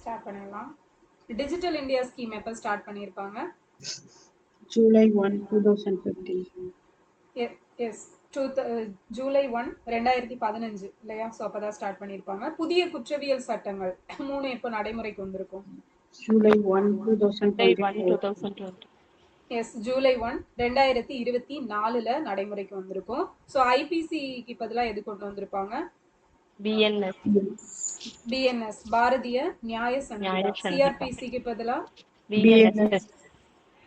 Start பண்ணிடலாம். Digital India scheme எப்போ start பண்ணியிருப்பாங்க? July 1, 2015. எஸ் ஜூலை 1 2015 இல்லையா? ஸோ அப்போ தான் ஸ்டார்ட் பண்ணியிருப்பாங்க. புதிய குற்றவியல் சட்டங்கள் 3 எப்போ நடைமுறைக்கு வந்திருக்கும்? July 1, 2024. எஸ் ஜூலை 1 2024 நடைமுறைக்கு வந்திருக்கும். ஸோ ஐபிசிக்கு பதிலாக எது கொண்டு வந்திருப்பாங்க? பிஎன்எஸ் பாரதிய நியாய சங்கிதா. சிஆர்பிசிக்கு பதிலா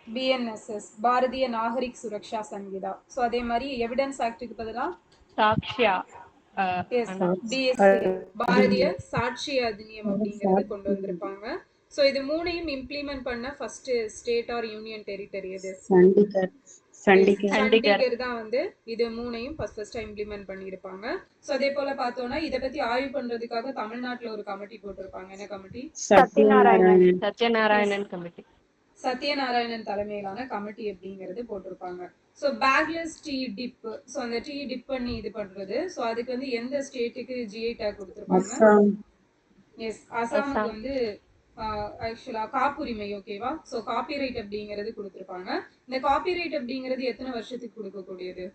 பிஎன்எஸ்எஸ் பாரதிய நாகரிக் சுரக்ஷா சங்கிதா. ஸோ அதே மாதிரி எவிடன்ஸ் ஆக்டுக்கு பதிலா பிஎஸ்ஏ பாரதிய சாட்சி அதிநியம் அப்படிங்கறது கொண்டு வந்திருப்பாங்க. ஸோ இது மூணையும் இம்ப்ளிமெண்ட் பண்ண first state or union territory எது? சண்டிகர் தான் வந்து இது மூணையும் ஃபர்ஸ்ட் இம்ப்ளிமெண்ட் பண்ணியிருப்பாங்க. ஸோ அதே போல பார்த்தோம்னா இதை பத்தி ஆய்வு பண்றதுக்காக தமிழ்நாட்டுல ஒரு கமிட்டி போட்டிருப்பாங்க. என்ன கமிட்டி? சத்யநாராயணன் கமிட்டி. சத்யநாராயணன் தலைமையிலான கமிட்டி அப்படிங்கிறது போட்டிருப்பாங்க. So bagless tea dip, so அந்த டீ டிப் பண்ணி இது பண்றது. ஸோ அதுக்கு வந்து எந்த ஸ்டேட்டுக்கு ஜிஐ டேக் கொடுத்துருப்பாங்க? எஸ் அசாமுக்கு வந்து ஆக்சுவலா காப்புரிமை. ஓகேவா? ஸோ காப்பிரைட் அப்படிங்கிறது கொடுத்துருப்பாங்க. இந்த காப்பிரைட் அப்படிங்கிறது எத்தனை வருஷத்துக்கு கொடுக்கக்கூடியது?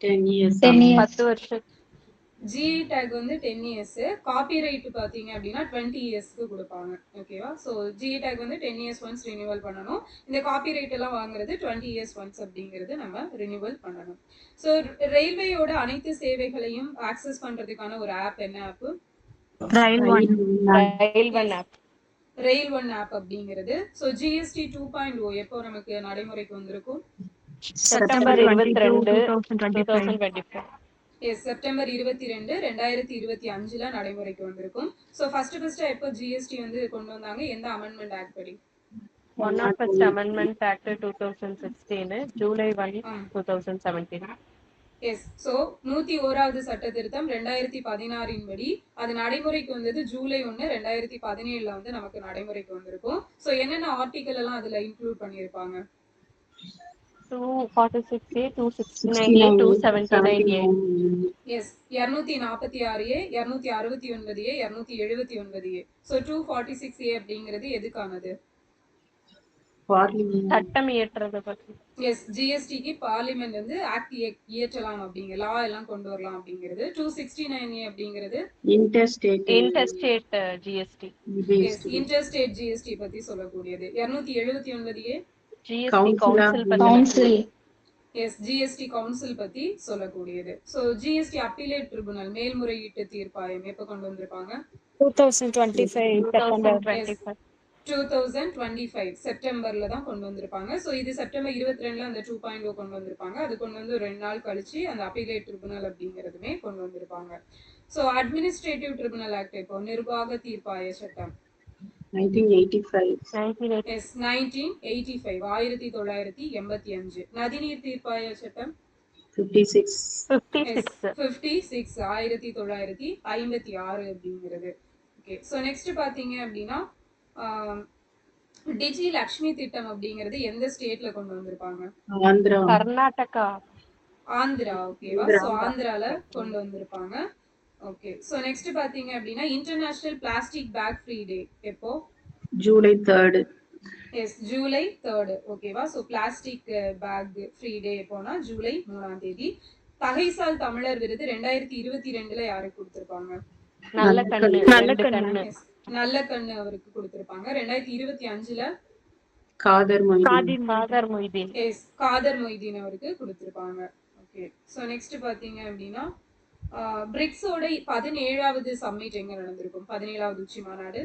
10 வருஷம். ஜிஐ டேக் வந்து 10 இயர்ஸ், காப்பிரைட் பாத்தீங்க அப்படின்னா 20 இயர்ஸ்க்கு கொடுப்பாங்க. ஓகேவா? ஸோ ஜிஐ டேக் வந்து 10 இயர்ஸ் ஒன்ஸ் ரினியூவல் பண்ணணும். இந்த காப்பிரைட் எல்லாம் வாங்குறது 20 இயர்ஸ் ஒன்ஸ் அப்படிங்கிறது நம்ம ரினியூவல் பண்ணணும். ஸோ ரயில்வேயோட அனைத்து சேவைகளையும் ஆக்சஸ் பண்றதுக்கான ஒரு ஆப் என்ன ஆப்? ரயில் ஒன் ஆப் அப்படிங்கிறது. ஸோ ஜிஎஸ்டி 2.0 எப்போ நமக்கு நடைமுறைக்கு வந்திருக்கும்? செப்டம்பர் 22, 2025. எஸ் செப்டம்பர் 22, 2025 நடைமுறைக்கு வந்திருக்கும். ஸோ ஃபர்ஸ்ட் எப்போ ஜிஎஸ்டி வந்து கொண்டு வந்தாங்க? எந்த அமெண்ட்மெண்ட் ஆக்ட் படி? 101st Amendment Act 2016, July 1, 2017. Yes so 101வது சட்ட திருத்தம் 2016 படி அது நடைமுறைக்கு வந்தது ஜூலை 1, 2017 வந்து நமக்கு நடைமுறைக்கு வந்திருக்கும். ஸோ என்னென்ன ஆர்டிகல் எல்லாம் அதுல இன்க்ளூட் பண்ணியிருப்பாங்க? 246A, 269A, 279A. S 246A, 269A, 279A. So 246A அப்படிங்கிறது எதுக்கானது? சட்டம் இயற்றுறது பத்தி. எஸ் ஜிஎஸ்டிக்கு பார்லிமெண்ட் வந்து ஆக்ட் இயற்றலாம் அப்படிங்கிற லா எல்லாம் கொண்டு வரலாம் அப்படிங்கிறது. 269A அப்படிங்கிறது இன்டர்ஸ்டேட் ஜிஎஸ்டி. இன்டர்ஸ்டேட் ஜிஎஸ்டி பத்தி சொல்லக்கூடியது. 279A GST council. Yes GST council பத்தி சொல்லக்கூடியது. ஸோ ஜிஎஸ்டி அப்பீலேட் ட்ரிபுனல் மேல்முறையீட்டு தீர்ப்பாயம் எப்போ கொண்டு வந்திருப்பாங்க? 2025 செப்டம்பர்ல தான் கொண்டு வந்திருப்பாங்க. ஸோ இது செப்டம்பர் 22 அந்த 2.0 கொண்டு வந்திருப்பாங்க. அது கொண்டு வந்து 2 நாள் கழிச்சு அந்த அப்பீலேட் ட்ரிபுனல் அப்படிங்கிறதுமே கொண்டு வந்திருப்பாங்க. ஸோ அட்மினிஸ்ட்ரேட்டிவ் ட்ரிபுனல் ஆக்ட் இப்போ நிர்வாக தீர்ப்பாய சட்டம் 1985. நதிநீர் தீர்ப்பாய சட்டம் 56 1956 அப்படிங்கிறது. ஓகே ஸோ நெக்ஸ்ட் பாத்தீங்க அப்படின்னா டிஜி லக்ஷ்மி திட்டம் அப்படிங்கிறது எந்த ஸ்டேட்ல கொண்டு வந்திருப்பாங்க? கர்நாடகா. ஆந்திரா. ஓகேவா? ஸோ ஆந்திரால கொண்டு வந்திருப்பாங்க. ஓகே ஸோ நெக்ஸ்ட் பாத்தீங்க அப்படின்னா international plastic bag free day எப்போ? July 3rd. Yes July 3rd. ஓகேவா? So plastic bag free day எப்போனா ஜூலை 3 தகைசால் தமிழர் விருது 2022 யாருக்கு கொடுத்திருப்பாங்க? நல்ல கண்ணு அவருக்கு கொடுத்திருப்பாங்க. 2025 காதர் மொய்தீன். எஸ் காதர் மொய்தீன் அவருக்கு கொடுத்திருப்பாங்க. ஓகே ஸோ நெக்ஸ்ட் பாத்தீங்க அப்படின்னா பிரிக்ஸோட 17வது சம்மிட் எங்க நடந்திருக்கும்? 17வது உச்சி மாநாடு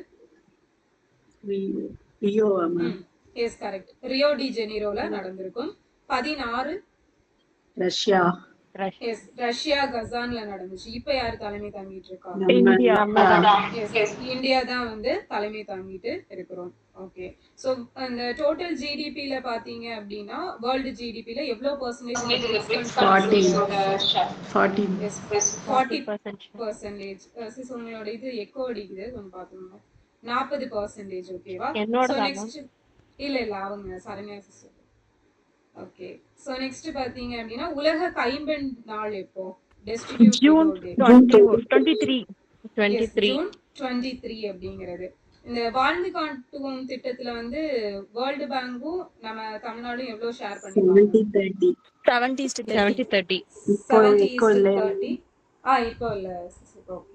எஸ் கரெக்ட் ரியோ டி ஜெனீரோல நடந்திருக்கும். 16 ரஷ்யா. எஸ் ரஷ்யா கசான்ல நடந்துச்சு. இப்ப யாரு தலைமை தாங்கிட்டு இருக்கா? இந்தியா தான் வந்து தலைமை தாங்கிட்டு இருக்கிறோம். ஓகே சோ அந்த டோட்டல் ஜிடிபில பாத்தீங்க அப்படின்னா வேர்ல்டு ஜிடிபில எவ்வளவு பர்சன்டேஜ்? 40%. உங்களோட இது எக்கோ அடிக்குது, கொஞ்சம் பாத்துங்க. 40%. ஓகேவா? சோ நெக்ஸ்ட் இல்ல அவங்க Saranya sister. Okay so next பாத்தீங்க அப்படின்னா உலக கைம்பெண் நாள் எப்போ? ஜூன் 23 ஜூன் 23 அப்படிங்கிறது. இந்த வாழ்ந்து காட்டுவோம் திட்டத்துல வந்து வேர்ல்டு பேங்க்கும் நம்ம தமிழ்நாடும் எவ்வளவு ஷேர் பண்ணிருக்காங்க? 70-30. 70-30. 70:30. இப்போ இல்ல. ஓகே.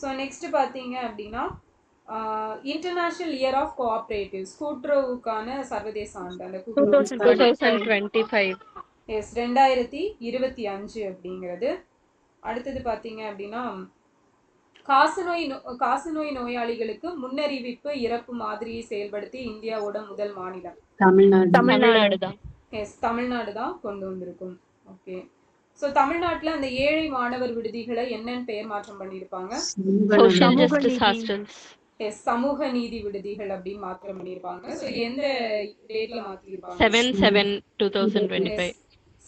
ஸோ நெக்ஸ்ட் பார்த்தீங்க அப்படின்னா இன்டர்நேஷனல் இயர் ஆஃப் கோஆப்ரேட்டிவ்ஸ், கூட்டுறவுக்கான சர்வதேச ஆண்டு, அந்த கூட்டுறவு 2025. எஸ் 2025 அப்படிங்கிறது. அடுத்தது பார்த்தீங்க அப்படின்னா காசநோய் நோயாளிகளுக்கு முன்னறிவிப்பு இறப்பு மாதிரியை செயல்படுத்தி இந்தியாவோட முதல் மாநிலம் தமிழ்நாடு தான். எஸ் தமிழ்நாடு தான் கொண்டு வந்திருக்கும். ஓகே. ஸோ தமிழ்நாட்டில் அந்த ஏழை மாணவர் விடுதிகளை என்னன்னு பெயர் மாற்றம் பண்ணியிருப்பாங்க? Social Justice Hostels. எஸ் சமூக நீதி விடுதிகள் அப்படின்னு மாற்றம் பண்ணியிருப்பாங்க. ஸோ எந்த டேட்ல மாற்றிருப்பாங்க? 7/7/2025.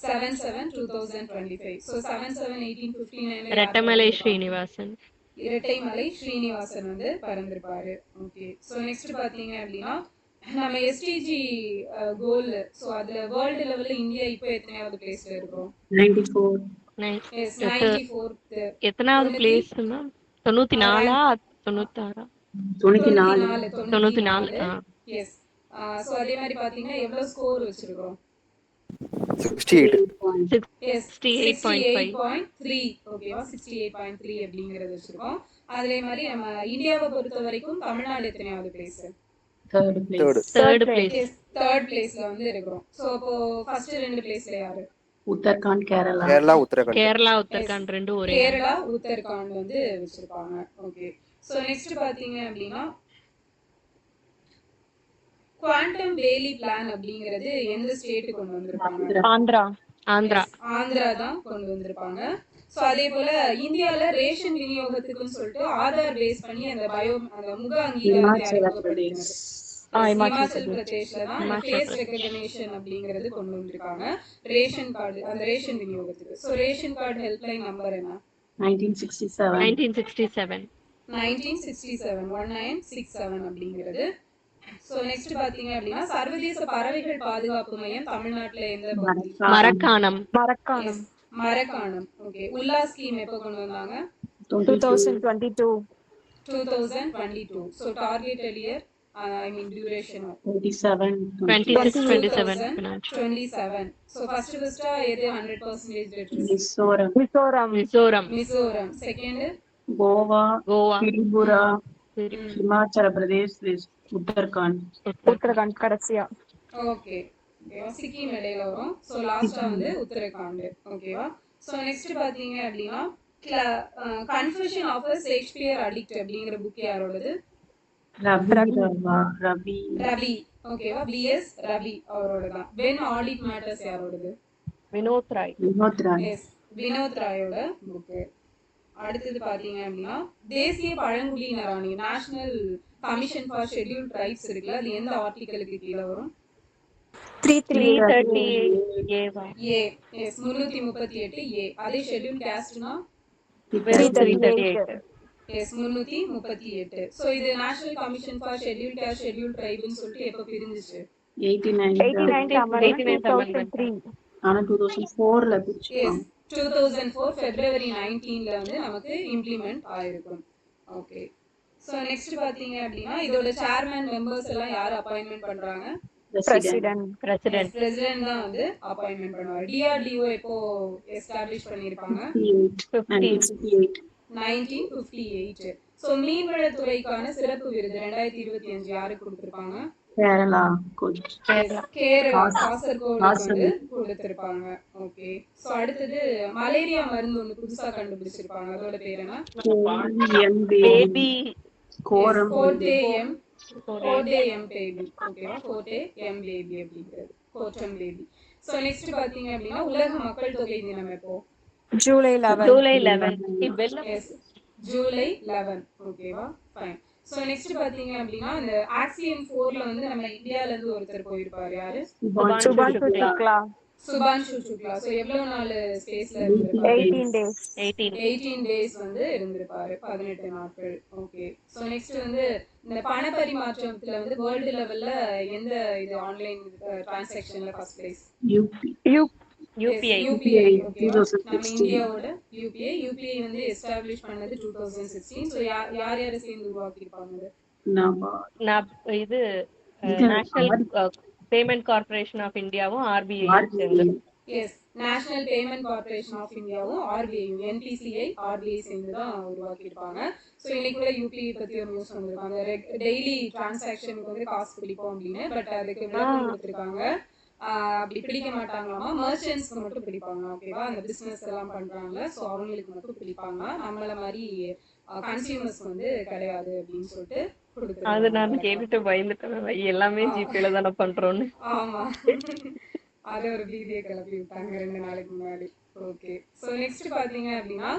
7/7/2025. ஸோ 7/7/1859 ரெட்டமலை ஸ்ரீனிவாசன். இரட்டைமலை ஸ்ரீனிவாசன் வந்து பிறந்திருப்பாரு. ஓகே. ஸோ நெக்ஸ்ட் பார்த்தீங்க அப்படின்னா நம்ம எஸ்டிஜி கோல், ஸோ அதுல வேர்ல்டு லெவல்ல இந்தியா இப்போ எத்தனையாவது பிளேஸ்ல இருக்கோம்? 94. S 94th. எத்தனாவது பிளேஸ்னா 94ஆ 96ஆ? 94. 94. எஸ். ஸோ அதே மாதிரி பாத்தீங்கன்னா எவ்வளவு ஸ்கோர் வச்சிருக்கோம்? 68. எஸ் 68.3. ஓகேவா? 68.3 அப்படிங்கறது வச்சிருக்கோம். அதே மாதிரி நம்ம இந்தியாவை பொறுத்த வரைக்கும் தமிழ்நாடு எத்தனையாவது place? Third place. Third place. Yes third பிளேஸ்ல வந்து இருக்கிறோம். ஸோ அப்போ ஃபர்ஸ்ட் ரெண்டு பிளேஸ்ல யாரு? Uttarakhand, Kerala. கேரளா உத்தரகாண்ட். கேரளா உத்தரகாண்ட் ரெண்டும் ஒரே. கேரளா உத்தரகாண்ட் வந்து வச்சிருப்பாங்க. ஓகே. ஸோ நெக்ஸ்ட் பாத்தீங்க அப்படின்னா குவாண்டம் வேலி பிளான் அப்படிங்கிறது எந்த ஸ்டேட் கொண்டு வந்திருப்பாங்க? ஆந்திரா. ஆந்திரா தான் கொண்டு வந்திருப்பாங்க. ஸோ அதே போல இந்தியால ரேஷன் விநியோகத்துக்குன்னு சொல்லிட்டு ஆதார் பேஸ் பண்ணி அந்த முக அங்கீகாரத்தை அறிமுகப்படுத்தினது இமாச்சல் பிரதேஷ்ல தான் ஃபேஸ் ரெகக்னிஷன் அப்படிங்கிறது கொண்டு வந்திருக்காங்க ரேஷன் கார்டு, அந்த ரேஷன் விநியோகத்துக்கு. So ration card helpline number என்ன? 1967. 1967. 1967 அப்படிங்கிறது. ஸோ நெக்ஸ்ட் பாத்தீங்க அப்படின்னா சர்வதேச பறவைகள் பாதுகாப்பு மையம் தமிழ்நாட்டுல எந்த பகுதி? மரக்காணம். மரக்காணம். ஓகே. உல்லா ஸ்கீம் எப்போ கொண்டு வந்தாங்க? 2022. 2022. So targeted year duration 27. 26-27. So first எது 100% literacy? Mizoram. Second Goa. Goa. Tripura. Himachal Pradesh. Uttarakhand கடைசியா. ஓகே. சிக்கிம் இடையில வரும். ஸோ லாஸ்டா வந்து உத்தரகாண்ட். ஓகேவா? ஸோ நெக்ஸ்ட் பாத்தீங்க அப்படின்னா confession of a Shakespeare addict அப்படிங்கிற புக் யாரோடது? ரவி. ஓகேவா? பிஎஸ் ரவி அவரோட தான். வென் ஆடிட் மேட்டர்ஸ் யாரோடது? வினோத் ராய். எஸ் வினோத் ராயோட புக். அடுத்தது பாத்தீங்க அப்படின்னா தேசிய பழங்குடியினர் ஆணையம், national commission for scheduled tribes இருக்குல்ல, அது எந்த ஆர்டிகலுக்கு கீழே வரும்? 338 ஏ. S 338 A. அதே ஷெட்யூல் காஸ்ட்னா 338. எஸ் 338. சோ இது national commission for scheduled caste scheduled ட்ரைப்னு சொல்லிட்டு எப்ப பிரிஞ்சிச்சு? 89. ஆனா 2004ல பிரிச்சாங்க. 2004 February 19ல வந்து நமக்கு இம்ப்ளிமெண்ட் ஆயிருக்கும். ஓகே. சோ நெக்ஸ்ட் பாத்தீங்க அப்படின்னா இதோட சேர்மன் மெம்பர்ஸ் எல்லாம் யாரு அப்பாயின்ட்மென்ட் பண்றாங்க? பிரசிடென்ட் தான் வந்து அப்பாயின்ட்மென்ட் பண்ணுவாங்க. டிஆர்டிஓ எப்போ எஸ்டாப்லிஷ் பண்ணிருப்பாங்க? 1958. சோ மீன்வளத்துறைக்கான சிறப்பு விருது 2025 யாருக்கு கொடுத்திருப்பாங்க? கேரளா காசர்கோடு வந்து கொடுத்திருப்பாங்க. ஓகே. சோ அடுத்தது மலேரியா மருந்து ஒன்னு புதுசா கண்டுபிடிச்சிருப்பாங்க, அதோட பேர் என்ன? கோட்டேஎம் பேபி. ஓகேவா? கோட்டேஎம் பேபி அப்படிங்கிறது கோட்டம் பேபி. சோ நெக்ஸ்ட் பாத்தீங்க அப்படின்னா உலக மக்கள் தொகை தினம் எப்போ? ஜூலை 11. ஜூலை 11. ஓகேவா? ஃபைன். சோ நெக்ஸ்ட் பாத்தீங்க அப்படின்னா இந்த ஆக்சியன் 4ல வந்து நம்ம இந்தியால இருந்து ஒருத்தர் போயிருப்பாரு. யாரு? சுபான்ஷு சுக்லா. சோ எவ்வளவு நாள் ஸ்பேஸ்ல இருந்திருப்பாரு? 18 days வந்து இருந்திருப்பாரு. 18 நாட்கள். ஓகே. சோ நெக்ஸ்ட் வந்து இந்த பண பரிமாற்றத்துல வந்து வேர்ல்ட் லெவல்ல எந்த இது ஆன்லைன் டிரான்சாக்ஷன்ல ஃபர்ஸ்ட் பிளேஸ்? UPI. நம்ம இந்தியாவோட UPI வந்து எஸ்டாப்லிஷ் பண்ணது 2016. சோ யார் சேர்ந்து உருவாக்கி இருப்பாங்க? இது இது நேஷனல் பேமெண்ட் கார்ப்பரேஷன் ஆஃப் இந்தியாவும் ஆர்பிஐயும் சேர்ந்து. Yes, national payment corporation of இந்தியாவும் ஆர்பிஐயும் என்பிசிஐ ஆர்பிஐ சேர்ந்து தான் உருவாக்கியிருப்பாங்க. ஸோ இன்னைக்கு கூட யூபிஐ பத்தி ஒரு நியூஸ் வந்திருக்காங்க. டெய்லி டிரான்சாக்ஷனுக்கு வந்து காசு பிடிப்போம் அப்படின்னு. பட் அதுக்கு விளக்கம் கொடுத்துருக்காங்க. அப்படி பிடிக்க மாட்டாங்களாமா, மர்ச்சன்ட்ஸ்க்கு மட்டும் பிடிப்பாங்க. ஓகேவா, அந்த பிசினஸ் எல்லாம் பண்றாங்கல்ல, ஸோ அவங்களுக்கு மட்டும் பிடிப்பாங்க. நம்மள மாதிரி கன்சியூமர்ஸ் வந்து கிடையாது அப்படின்னு சொல்லிட்டு அது நான் கொடுத்துருக்காங்க. கேட்டுட்டு பயந்துட்டேன், எல்லாமே ஜிபேல தானே பண்றோம்னு. ஆமா, அது ஒரு பீதியை கிளப்பி விட்டாங்க 2 நாளைக்கு முன்னாடி. ஓகே, ஸோ நெக்ஸ்ட் பாத்தீங்க அப்படின்னா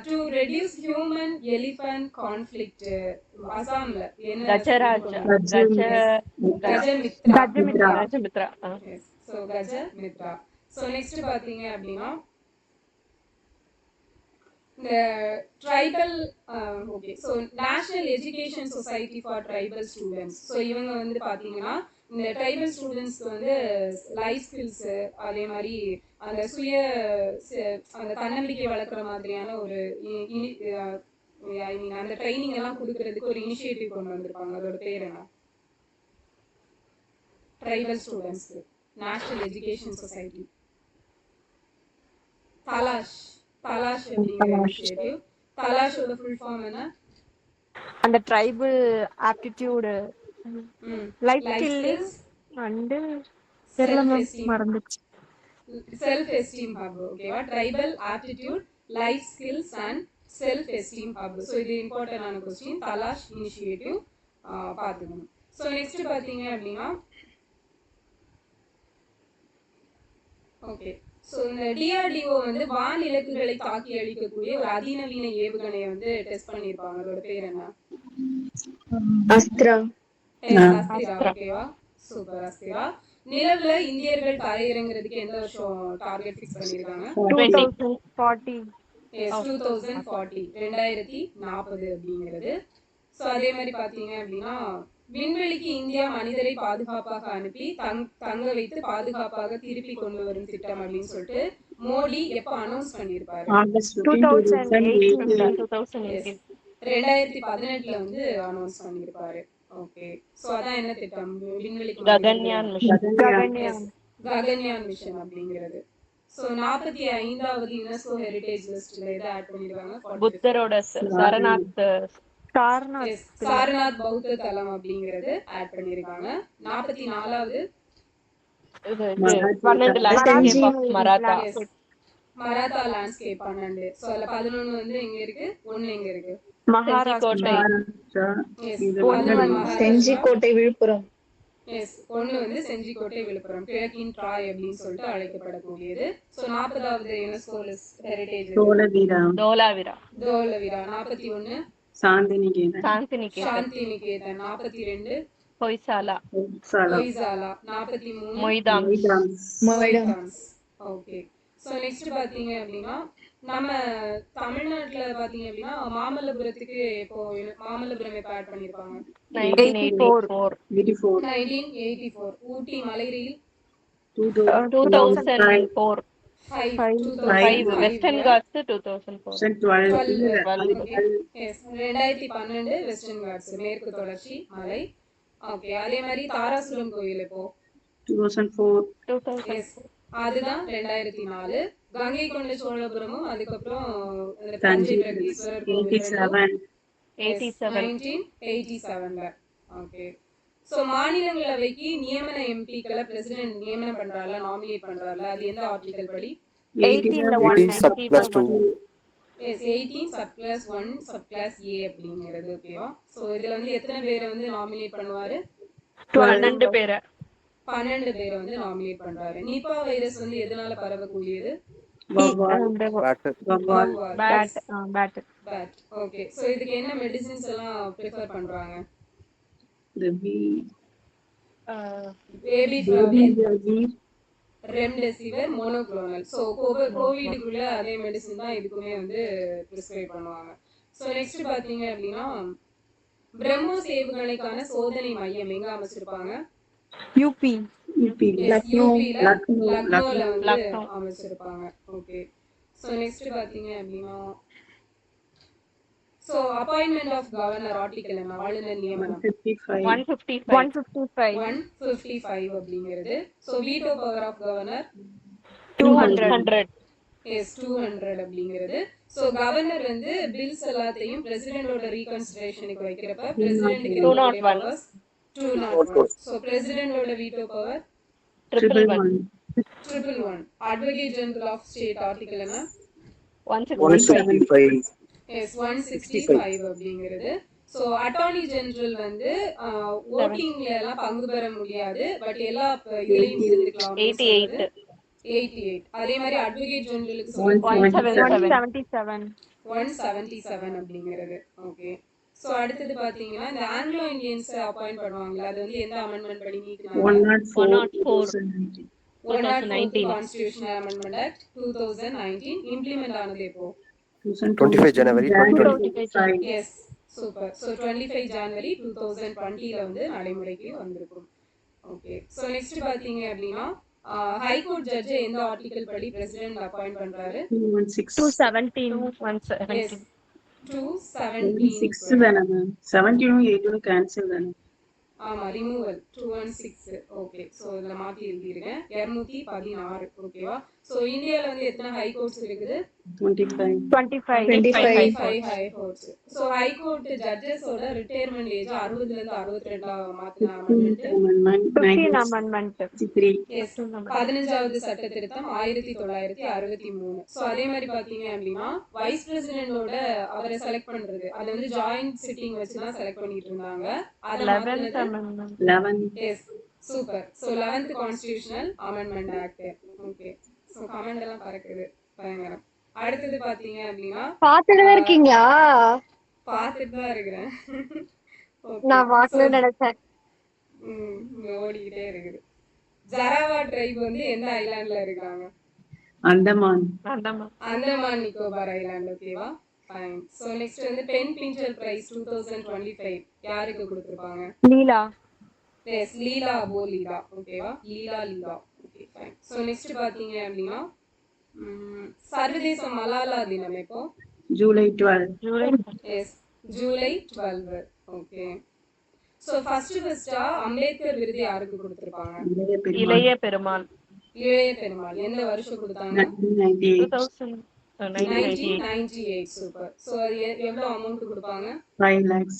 to reduce human elephant conflict, அசாம்ல என்ன Gajamitra. So Gajamitra. So next பாத்தீங்க அப்படின்னா இந்த tribal, okay, so national education society for tribal students. So இவங்க வந்து பார்த்தீங்கன்னா இந்த ட்ரைபல் ஸ்டூடெண்ட்ஸ்க்கு வந்து லைஃப் ஸ்கில்ஸு, அதே மாதிரி அந்த அந்த தன்னம்பிக்கை வளர்க்குற மாதிரியான ஒரு ஐ மீன் அந்த ட்ரைனிங் எல்லாம் கொடுக்கறதுக்கு ஒரு இனிஷியேட்டிவ் கொண்டு வந்திருப்பாங்க. அதோட பேர் என்ன? ட்ரைபல் ஸ்டூடெண்ட்ஸ்க்கு நேஷனல் எஜுகேஷன் சொசைட்டி. தலாஷ் அப்படிங்கிற இனிஷியேட்டிவ். தலாஷோட ஃபுல் ஃபார்ம் என்ன? அந்த tribal aptitude life skills and மறந்துச்சு, செல்ஃப் எஸ்டீம் ஹப். ஓகேவா, tribal aptitude, life skills and self esteem hub. So இது இம்பார்ட்டன்டான கொஸ்டின். தலாஷ் இனிஷியேட்டிவ் பார்த்துக்கணும். ஸோ நெக்ஸ்ட் பார்த்தீங்க அப்படின்னா ஓகே, ஸோ இந்த டிஆர்டிஓ வந்து வான் இலக்குகளை தாக்கி அழிக்கக்கூடிய ஒரு அதிநவீன ஏவுகணையை வந்து டெஸ்ட் பண்ணியிருப்பாங்க. அதோட பேர் என்ன? அஸ்த்ரா. ஓகேவா, சூப்பர், அஸ்திரா. நிலவுல இந்தியர்கள் தரையிறங்கிறதுக்கு எந்த வருஷம் டார்கெட் ஃபிக்ஸ் பண்ணிருக்காங்க? 2040. 2040 அப்படிங்கிறது. ஸோ அதே மாதிரி பார்த்தீங்க அப்படின்னா விண்வெளிக்கு இந்தியா மனிதரை பாதுகாப்பாக அனுப்பி தங்க வைத்து பாதுகாப்பாக திருப்பி கொண்டு வரும் திட்டம் அப்படின்னு சொல்லிட்டு மோடி எப்ப அனௌன்ஸ் பண்ணிருப்பாரு? 2018 வந்து அனௌன்ஸ் பண்ணிருப்பாரு. ஓகே, சோ அதான் என்ன திட்டம்? விண்வெளிக்கு ககன்யான் மிஷன் அப்படிங்கிறது. சோ 45வது யுனெஸ்கோ ஹெரிடேஜ் லிஸ்ட்ல இத ஆட் பண்ணிருக்காங்க. புத்தரோட சாரநாத் பௌத்த தலம் அப்படிங்கிறது ஆட் பண்ணிருக்காங்க. 44வது மராத்தா லேண்ட்ஸ்கேப் 12. சோ அதுல 11 வந்து எங்க இருக்கு? 1 எங்க இருக்கு? செஞ்சிக்கோட்டை விழுப்புரம். எஸ், 1 வந்து செஞ்சிக்கோட்டை விழுப்புரம், கிழக்கின் ட்ராய் அப்படின்னு சொல்லிட்டு அழைக்கப்படக்கூடியது. சோ 40வது UNESCO heritage Dholavira. 41 Shanti Niketan. 42 Hoysala. 43 Moidams. Okay, so next பாத்தீங்க அப்படின்னா நம்ம தமிழ்நாட்டுல பாத்தீங்க அப்படின்னா மாமல்லபுரத்துக்கு இப்போ மாமல்லபுரம் எப்ப ஆட் பண்ணிருப்பாங்க? 1984. ஊட்டி மலை ரயில் 2004. 5. Western ghats 2012. 2012 வெஸ்டர்ன் காட்ஸ் மேற்கு தொடர்ச்சி மலை. ஓகே, அதே மாதிரி தாராசுரம் கோயில் இப்போ 2004. அதுதான் 2004. கங்கை கொண்ட சோழபுரமும் அதுக்கப்புறம் தஞ்சை பிரகதீஸ்வரர் கோவில் 1987. ஓகே, சோ மாநிலங்களவைக்கு நியமன எம்பிக்களை பிரசிடென்ட் நியமனம் பண்றாருல, நாமினேட் பண்றாருல, அது எந்த ஆர்டிகல் படி? 18 எஸ், 18 சப்கிளாஸ் 1 சப்கிளாஸ் ஏ அப்படிங்கிறது. ஓகேவா, சோ இதுல வந்து எத்தனை பேரை வந்து நாமினேட் பண்ணுவாரு? 12 பேரை வந்து நாமினேட் பண்றாரு. நிபா வைரஸ் வந்து எதனால பரவக்கூடியது? பேட். ஓகே, சோ இதுக்கு என்ன மெடிசின்ஸ் எல்லாம் பிரெஃபர் பண்றாங்க? Baby remdesivir, monoclonal. சோ கோவிடுக்குள்ள அதே மெடிசின் தான் இதுக்குமே வந்து பிரிஸ்கிரைப் பண்ணுவாங்க. சோ நெக்ஸ்ட் பாத்தீங்க அப்படின்னா பிரம்மோஸ் ஏவுகணைக்கான சோதனை மையம் எங்க அமைச்சிருப்பாங்க? லக்னோல வந்து அமைச்சிருப்பாங்க. ஓகே, சோ நெக்ஸ்ட் பாத்தீங்க அப்படின்னா so appointment of governor article என்ன? ஆளுநர் நியமனம் 155. 155. 155. 155 அப்படிங்கிறது. So veto power of governor 200. 200. Yes 200 அப்படிங்கிறது. ஸோ கவர்னர் வந்து பில்ஸ் எல்லாத்தையும் பிரசிடென்டோட ரீகன்சிடரேஷனுக்கு வைக்கிறப்ப பிரசிடென்ட்க்கு 201. பவர்ஸ் 201. ஸோ பிரசிடென்டோட veto power 111. 111. Advocate general of state article என்ன? 165. எஸ் 165 அப்படிங்கிறது. ஸோ அட்டார்னி ஜெனரல் வந்து ஓட்டிங்ல எல்லாம் பங்கு பெற முடியாது, பட் எல்லா இதுலயும் இருந்துக்கலாம். 88. 88. அதே மாதிரி அட்வொகேட் ஜெனரலுக்கு 177. 177. 177 அப்படிங்கிறது. ஓகே. ஸோ அடுத்தது பாத்தீங்கன்னா இந்த ஆங்கிலோ இந்தியன்ஸ் அப்பாயிண்ட் பண்ணுவாங்கல்ல, அது வந்து எந்த அமெண்ட்மெண்ட் படி நீக்கினாங்க? 104. 104 கான்ஸ்டிடியூஷனல் அமெண்ட்மெண்ட் ஆக்ட் 2019 இம்ப்ளிமெண்ட் ஆனது எப்போ? 25 January 2020. Yes super. ஸோ 25 ஜனவரி 2020 வந்து நடைமுறைக்கு வந்திருக்கும். ஓகே. ஸோ நெக்ஸ்ட் பாத்தீங்க அப்படின்னா ஹைகோர்ட் ஜட்ஜ் எந்த ஆர்டிகல் படி பிரசிடென்ட் அப்பாயிண்ட் பண்றாரு? 217. 117. எஸ் 217. 6 தானே மேம்? 17 18 கேன்சல் தானே? ஆமா ரிமூவல் 216. ஓகே. சோ இதுல மாத்தி எழுதிருக்கேன் 216. ஓகேவா? சோ இந்தியால வந்து எத்தனை ஹை கோர்ட்ஸ் இருக்குது? 25. 25. 25 high courts. So high court ஜட்ஜஸோட ரிட்டையர்மென்ட் ஏஜ் 60ல இருந்து 62 மாத்தின அமெண்ட்மென்ட் 15 amendment. 63. எஸ் 15வது சட்ட திருத்தம் 1963. சோ அதே மாதிரி பாத்தீங்க அப்படின்னா வைஸ் பிரசிடென்டோட அவரை செலக்ட் பண்றது அது வந்து ஜாயிண்ட் சிட்டிங் வச்சு தான் செலக்ட் பண்ணிட்டு இருந்தாங்க. அத 11th மாத்தினது amendment. 11. Yes super. So 11th constitutional amendment act. Okay. So comment எல்லாம் பறக்குது பயங்கரம். அடுத்தது பாத்தீங்க அப்படின்னா பாத்துட்டு இருக்கீங்களா? பாத்துட்டு தான் இருக்கிறேன். நான் வாக்கல நினைச்சேன். ஓடிக்கிட்டே இருக்குது. ஜராவா ட்ரைப் வந்து எந்த ஐலாண்ட்ல இருக்காங்க? அந்தமான். அந்தமான் நிக்கோபார் ஐலாண்ட். ஓகேவா? ஃபைன். சோ நெக்ஸ்ட் வந்து பென் பிஞ்சர் பிரைஸ் 2025 யாருக்கு கொடுத்திருப்பாங்க? லீலா. Yes Leila Aboulela. ஓகேவா? Leila Leila. Okay fine. So next பாத்தீங்க அப்படின்னா சர்வதேச மலாலா தினம் எப்போ? July 12. Yes July 12. Okay. So ஃபர்ஸ்டா அம்பேத்கர் விருது யாருக்கு கொடுத்திருப்பாங்க? இளைய பெருமாள். இளைய பெருமாள். எந்த வருஷம் கொடுத்தாங்க? 1998. 1998. சூப்பர். சோ அது எவ்வளவு அமௌண்ட் கொடுப்பாங்க? 5 lakhs.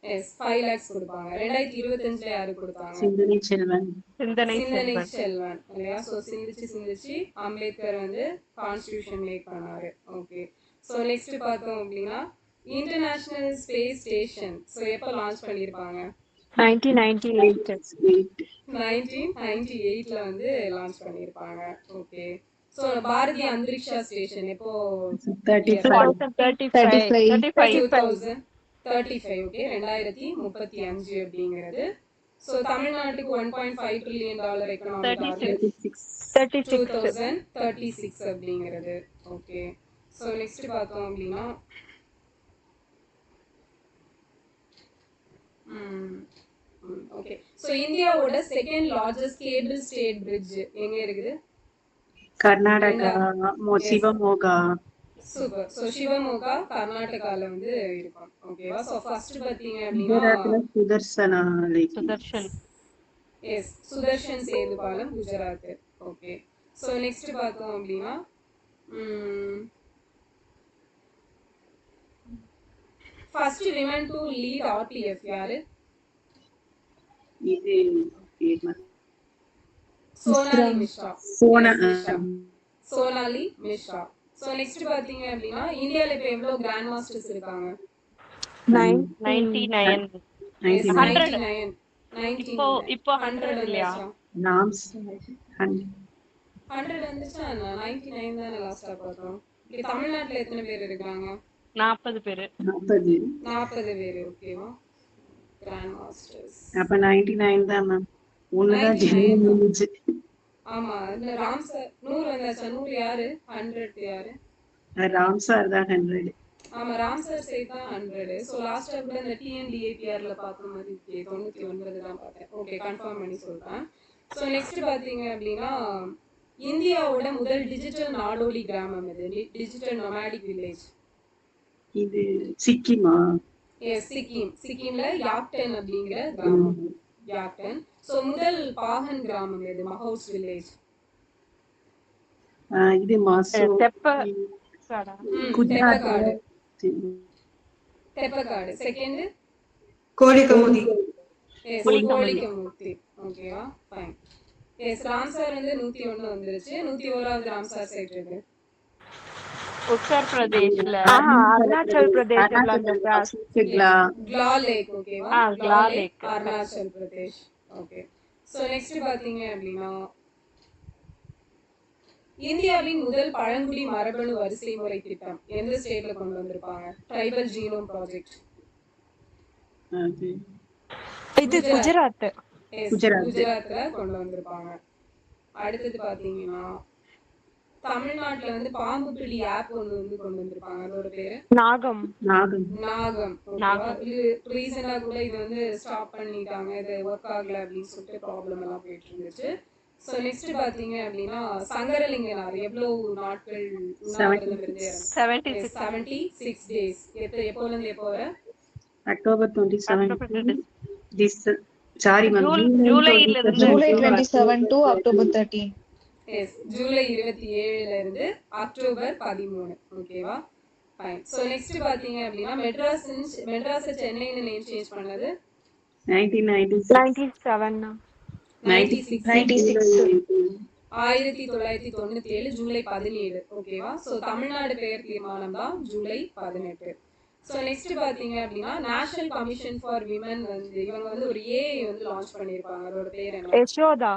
எஸ் 5 lakhs கொடுப்பாங்க. 2025ல யாருக்கு கொடுத்தாங்க? சிந்தனை செல்வன். சிந்தனை சிந்தனை செல்வன். செல்வன் இல்லையா? சோ சிந்திச்சு அம்பேத்கர் வந்து கான்ஸ்டிடியூஷன் மேக் பண்ணாரு. ஓகே. சோ நெக்ஸ்ட் பார்த்தோம் அப்படின்னா இன்டர்நேஷனல் ஸ்பேஸ் ஸ்டேஷன் சோ எப்ப லான்ச் பண்ணிருப்பாங்க? 1998. 1998ல வந்து லான்ச் பண்ணிருப்பாங்க. ஓகே. சோ பாரதிய அந்தரிக்ஷா ஸ்டேஷன் எப்போ? 35. 35. 2035. ஓகே 2035 அப்படிங்கிறது. சோ தமிழ்நாட்டுக்கு 1.5 trillion எக்கனாமிக் டார்கெட் 36. 2036 அப்படிங்கிறது. ஓகே. சோ நெக்ஸ்ட் பார்த்தோம் அப்படின்னா ஓகே. சோ இந்தியாவோட second largest cable state bridge எங்க இருக்குது? கர்நாடகா. சிவமோகா. சூப்பர். சோ சிவமோகா கர்நாடகால வந்து இருக்கும். ஓகேவா? சோ ஃபர்ஸ்ட் பாத்தீங்க அப்படின்னா குஜராத்ல சுதர்சனா லேக். சுதர்ஷன். எஸ் சுதர்ஷன் சேது பாலம் குஜராத். ஓகே. சோ நெக்ஸ்ட் பார்த்தோம் அப்படின்னா first women to lead RPF யாரு? இது சோனாலி மிஸ்ரா. சோனா. சோனாலி மிஸ்ரா. சோ நெக்ஸ்ட் பாத்தீங்க அப்படின்னா இந்தியால இப்ப எவ்வளவு கிராண்ட் மாஸ்டர்ஸ் இருக்காங்க? 99. 99. இப்போ 100 இல்லையா? நாம்ஸ் 100 வந்துச்சா? 99 தானே லாஸ்டா பார்த்தோம். இங்க தமிழ்நாட்டுல எத்தனை பேர் இருக்காங்க? 40 பேரு. 40 பேர். ஓகேவா? Grand masters. அப்ப 99 தான் மேம். ஒண்ணுதான் ஜெனரல் நாலேஜ். ஆமா இந்த ராம் சார் 100 வந்தாச்சா? 100 யாரு? 100 யாரு? ராம் சார் தான் 100. ஆமா ராம் சார் சேர்த்தா 100. சோ லாஸ்டா கூட இந்த டிஎன்டிஏபிஆர்ல பார்த்த மாதிரி இருக்கே 99 தான் பார்த்தேன். ஓகே கன்ஃபார்ம் பண்ணி சொல்றேன். சோ நெக்ஸ்ட் பாத்தீங்க அப்படின்னா இந்தியாவோட முதல் டிஜிட்டல் நாடோடி கிராமம் எது? டிஜிட்டல் நொமாடிக் வில்லேஜ் இது சிக்கிமா? எஸ், சிக்கிம்ல யாக்டன் அப்படிங்கிற கிராமம். யாக்டன். சோ முதல் பாகன் கிராமம் எது? மஹவுஸ் வில்லேஜ். இது மாசோ குஜராத். தெப்பக்காடு. தெப்பக்காடு. செகண்ட் கோழிக்கமுதி. எஸ், கோழிக்கமுத்தி. ஓகேவா, ஃபைன். எஸ், ராம்சார் வந்து 101 வந்துருச்சு. 101வது ராம்சார் சைட் இருக்கு. உத்தர் பிரதேஷ்ல அருணாச்சல் பிரதேஷ்ல அந்த க்லா லேக். ஓகேவா, க்லா lake, Arunachal Pradesh. Okay. So next பாத்தீங்க அப்படின்னா இந்தியாவின் முதல் பழங்குடி மரபணு வரிசை முறை திட்டம் எந்த ஸ்டேட்ல கொண்டு வந்திருப்பாங்க? Tribal genome project. இது குஜராத். குஜராத்ல கொண்டு வந்திருப்பாங்க. அடுத்தது பாத்தீங்கன்னா தமிழ்நாட்டுல வந்து பாம்பு பிடி ஆப் ஒண்ணு வந்து கொண்டு வந்திருப்பாங்க. அதோட பேரு நாகம். இது ரீசெண்டா கூட இது வந்து ஸ்டாப் பண்ணிட்டாங்க, இது ஒர்க் ஆகல அப்படின்னு சொல்லிட்டு ப்ராப்ளம் எல்லாம் போயிட்டு இருந்துச்சு. சோ நெக்ஸ்ட் பாத்தீங்க அப்படின்னா சங்கரலிங்கனார் எவ்வளவு நாட்கள் உண்ணாவிரதம் இருந்து? 76 days. எப்போல இருந்து எப்போ வரை? October 27 sorry ma'am, July 27 to October 13. Yes, July 27ல இருந்து அக்டோபர் 13. ஓகேவா, ஃபைன். சோ நெக்ஸ்ட் பாத்தீங்க அப்படின்னா மெட்ராஸ் சென்னைன்னு நேம் சேஞ்ச் பண்ணது 1997 1997 ஜூலை 17. ஓகேவா, சோ தமிழ்நாடு பெயர் தீர்மானம் தான் ஜூலை 18. சோ நெக்ஸ்ட் பாத்தீங்க அப்படின்னா நேஷனல் கமிஷன் ஃபார் விமன் வந்து இவங்க வந்து ஒரு ஏஐ வந்து லான்ச் பண்ணிருப்பாங்க. அதோட பேர் என்ன? யசோதா.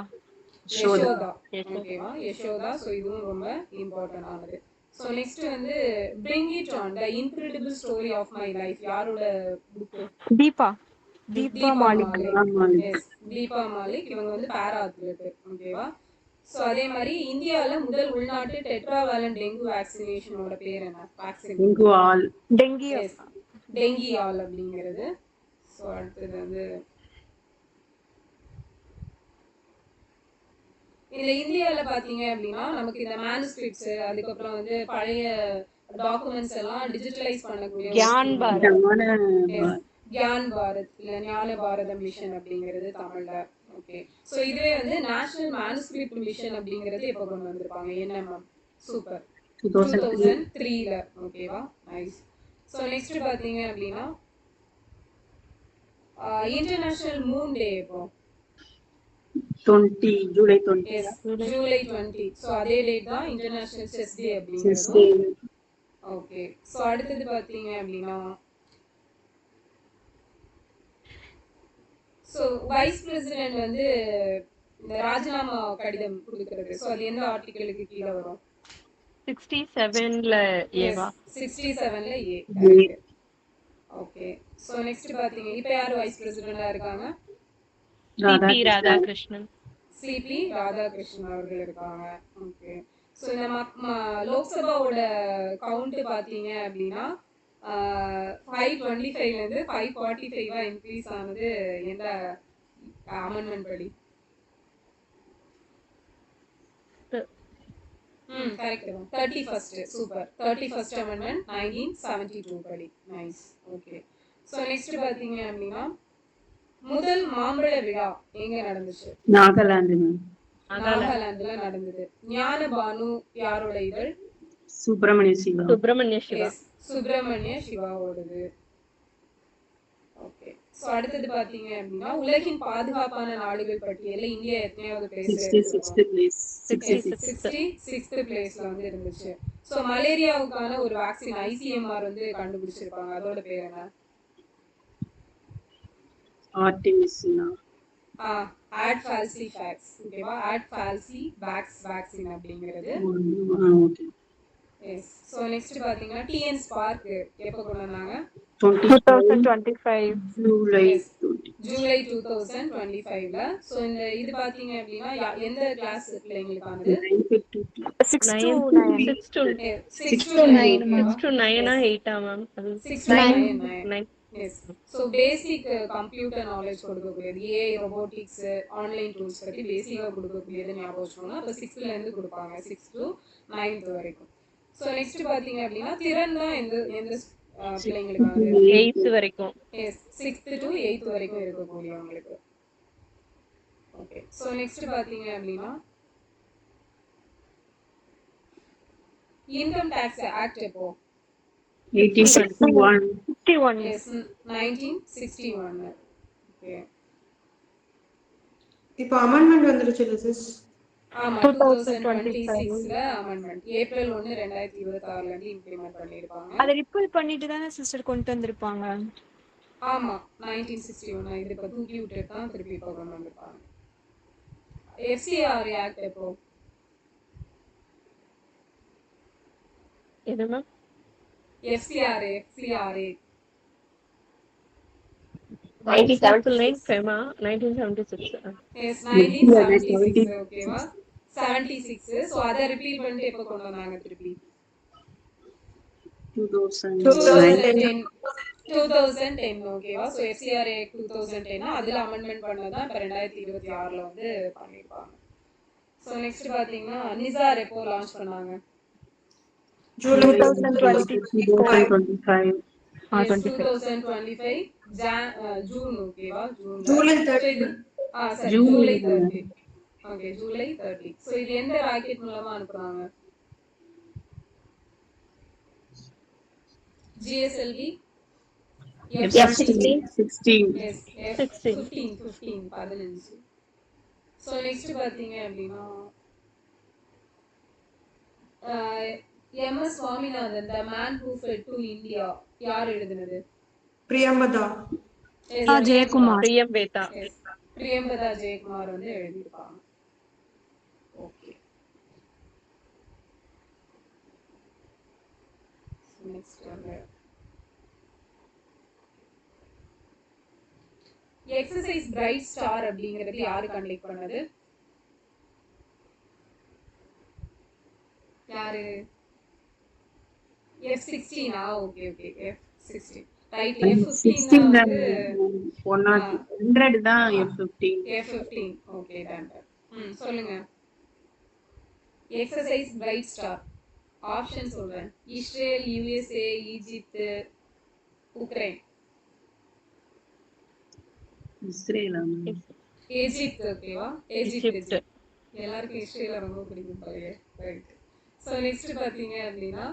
ஓகேவா, யசோதா. சோ இதுவும் ரொம்ப இம்பார்ட்டன்ட் ஆனது. சோ நெக்ஸ்ட் வந்து Bring It On, The Incredible Story of My Life யாரோட புக்? தீபா மாலிக். எஸ், தீபா மாலிக். இவங்க வந்து பாரா அத்லெட். ஓகேவா. சோ அதே மாதிரி இந்தியால முதல் உள்நாட்டு டெட்ராவேலன்ட் டெங்கு வேக்சினேஷனோட பேர் என்ன? வேக்சின் டெங்கி ஆல் அப்படிங்கிறது. சோ அடுத்தது வந்து இதுல இந்தியால பாத்தீங்க அப்படின்னா நமக்கு இந்த மேனுஸ்கிரிப்ட்ஸ், அதுக்கப்புறம் வந்து பழைய டாக்குமெண்ட்ஸ் எல்லாம் டிஜிட்டலைஸ் பண்ணக்கூடிய கியான் பாரத் இல்ல ஞான பாரதம் மிஷன் அப்படிங்கிறது தமிழ்ல. ஓகே. சோ இதுவே வந்து நேஷனல் மேனுஸ்கிரிப்ட் மிஷன் அப்படிங்கிறது எப்ப கொண்டு வந்திருப்பாங்க? என்எம்எம். சூப்பர், 2003ல. ஓகேவா, நைஸ். சோ நெக்ஸ்ட் பாத்தீங்க அப்படின்னா இன்டர்நேஷனல் மூன் டே எப்போ? ஜூலை 20. ஜூலை 20. சோ அதே டேட் தான் இன்டர்நேஷனல் செஸ் டே அப்படிங்கிறது. ஓகே. சோ அடுத்தது பாத்தீங்க அப்படின்னா சோ வைஸ் பிரசிடென்ட் வந்து இந்த ராஜினாமா கடிதம் கொடுக்கிறது. சோ அது எந்த ஆர்டிகிளுக்கு கீழ வரும்? 67ல ஏவா? 67ல ஏ. ஓகே. சோ நெக்ஸ்ட் பாத்தீங்க இப்போ யார் வைஸ் பிரசிடென்ட்டா இருக்காங்க? சிபி ராதாகிருஷ்ணன். சிபி ராதாகிருஷ்ணன் அவர்கள் இருக்காங்க. ஓகே. சோ இந்த லோக்சபாவோட கவுண்ட் பாத்தீங்க அப்படின்னா 525ல இருந்து 545 இன்க்ரீஸ் ஆனது எந்த அமெண்ட்மென்ட் படி? கரெக்ட் தான், 31st. சூப்பர், 31st அமெண்ட்மென்ட் 1972 படி. நைஸ். ஓகே. சோ நெக்ஸ்ட் பாத்தீங்க அப்படின்னா முதல் மாம்பழ விழா எங்க நடந்துச்சு? நாகாலாந்துல நடந்தது. ஞான பானு யாரோட இதழ்? சுப்பிரமணிய சிவாவோடது. ஓகே. சோ அடுத்தது பாத்தீங்க அப்படின்னா உலகின் பாதுகாப்பான நாடுகள் பட்டியல்ல இந்தியா எத்தனையாவது பிளேஸ்ல இருக்கு? 66th பிளேஸ்ல வந்து இருந்துச்சு. சோ மலேரியாவுக்கான ஒரு வேக்சின் ஐசிஎம்ஆர் வந்து கண்டுபிடிச்சிருப்பாங்க. அதோட பேர் என்ன? ஆட்ஃபால்சிஃபாக்ஸ். ஓகேவா, ஆட்ஃபால்சிஃபாக்ஸ் வேக்சின் அப்படிங்கிறது. எஸ். சோ நெக்ஸ்ட் பாத்தீங்கன்னா டிஎன் ஸ்பார்க் எப்ப கொண்டு வந்தாங்க? 2025 ஜூலை 2025ல. சோ இந்த இது பாத்தீங்க அப்படின்னா எந்த கிளாஸ் பிள்ளைங்களுக்கானது? 6 to 9 ma'am. 6 to 9. Yes. So basic computer knowledge கொடுக்கக்கூடியது, ஏஐ, ரோபோட்டிக்ஸ், ஆன்லைன் டூல்ஸ் பத்தி பேசிக்கா கொடுக்கக்கூடியது ஞாபகம் வச்சுக்கோங்க. அப்ப 6th ல இருந்து கொடுப்பாங்க, 6 to 9th வரைக்கும். சோ நெக்ஸ்ட் பாத்தீங்க அப்படின்னா திறன் தான் எந்த பிள்ளைங்களுக்கானது? 8th வரைக்கும். எஸ் 6th to 8th வரைக்கும் இருக்கக்கூடியவங்களுக்கு. ஓகே. ஸோ நெக்ஸ்ட் பார்த்தீங்க அப்படின்னா இன்கம் டேக்ஸ் ஆக்ட் எப்போ? 1861. 51. எஸ் 1961. ஓகே. இப்போ அமெண்ட்மெண்ட் வந்துருச்சு இல்ல சிஸ்? ஆமா 2026ல அமெண்ட்மெண்ட் ஏப்ரல் 1 2026ல இருந்து இம்ப்ளிமெண்ட் பண்ணிருப்பாங்க. அதை ரிப்பீல் பண்ணிட்டு தானே சிஸ்டர் கொண்டு வந்திருப்பாங்க. ஆமா 1961 இது இப்ப தூக்கி விட்டுட்டு தான் திருப்பி இப்ப கொண்டு வந்திருப்பாங்க. FCRA ஆக்ட் எப்போ? எது மேம்? FCRA 1979 FEMA 1976. எஸ் 1976 ஓகேவா 76. சோ அத ரிப்பீட் பண்ணிட்டு எப்ப கொண்டு வந்தாங்க திருப்பி? 2010 ஓகேவா. சோ FCRA 2010 அதுல அமெண்ட்மெண்ட் பண்ணதான் இப்ப 2026ல வந்து பண்ணிருப்பாங்க. சோ நெக்ஸ்ட் பாத்தீங்கன்னா நிசார் எப்போ லான்ச் பண்ணாங்க? ஜூலை 2025. 2025 ஜூன் ஓகேவா. ஜூலை 30. ஜூலை 30. ஓகே ஜூலை 30. சோ இது எந்த ராக்கெட் மூலமா அனுப்புறாங்க? GSLV F-16. S F-15 15. So next பாத்தீங்க அப்படின்னா MS Swaminathan the man who fed to India யார் எழுதுனது? பிரியம்பதா. ஜெயக்குமார். பிரியம்பேதா. Yes. பிரியம்பதா ஜெயக்குமார் வந்து எழுதியிருப்பாங்க. ஓகே. நெக்ஸ்ட் வந்து எக்ஸசைஸ் பிரைட் ஸ்டார் அப்படிங்கிறது யாரு கண்டக்ட் பண்ணது? யாரு? F-16 okay okay F-16 right. F-15 வந்து 100 தான் F-15. F-15 okay done. சொல்லுங்க. எக்ஸசைஸ் பிரைட் ஸ்டார் ஆப்ஷன் சொல்றேன். Israel, USA, Egypt, Ukraine. இஸ்ரேலா? எஜிப்ட் ஓகேவா. எஜிப்ட். எல்லாருக்கும் இஸ்ரேல ரொம்ப பிடிக்கும் போலயே. ரைட். சோ நெக்ஸ்ட் பாத்தீங்க அப்படின்னா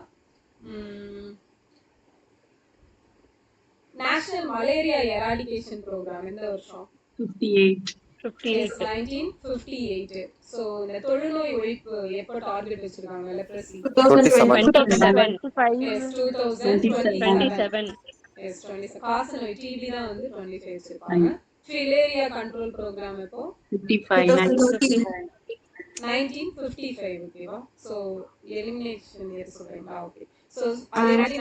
நேஷனல் மலேரியா எராடிகேஷன் ப்ரோக்ராம் எந்த வருஷம்? 58. 1958. சோ இந்த தொழுநோய் ஒழிப்பு எப்ப டார்கெட் வச்சிருக்காங்க? லெப்ரசி 27. 2027. எஸ் 27. காசநோய் TB தான் வந்து 25 வச்சிருப்பாங்க. ஃபிலேரியா கண்ட்ரோல் ப்ரோக்ராம் எப்போ? 55. 1955 ஓகேவா. சோ எலிமினேஷன் இயர் சொல்றீங்களா? ஓகே. சோ அதே மாதிரி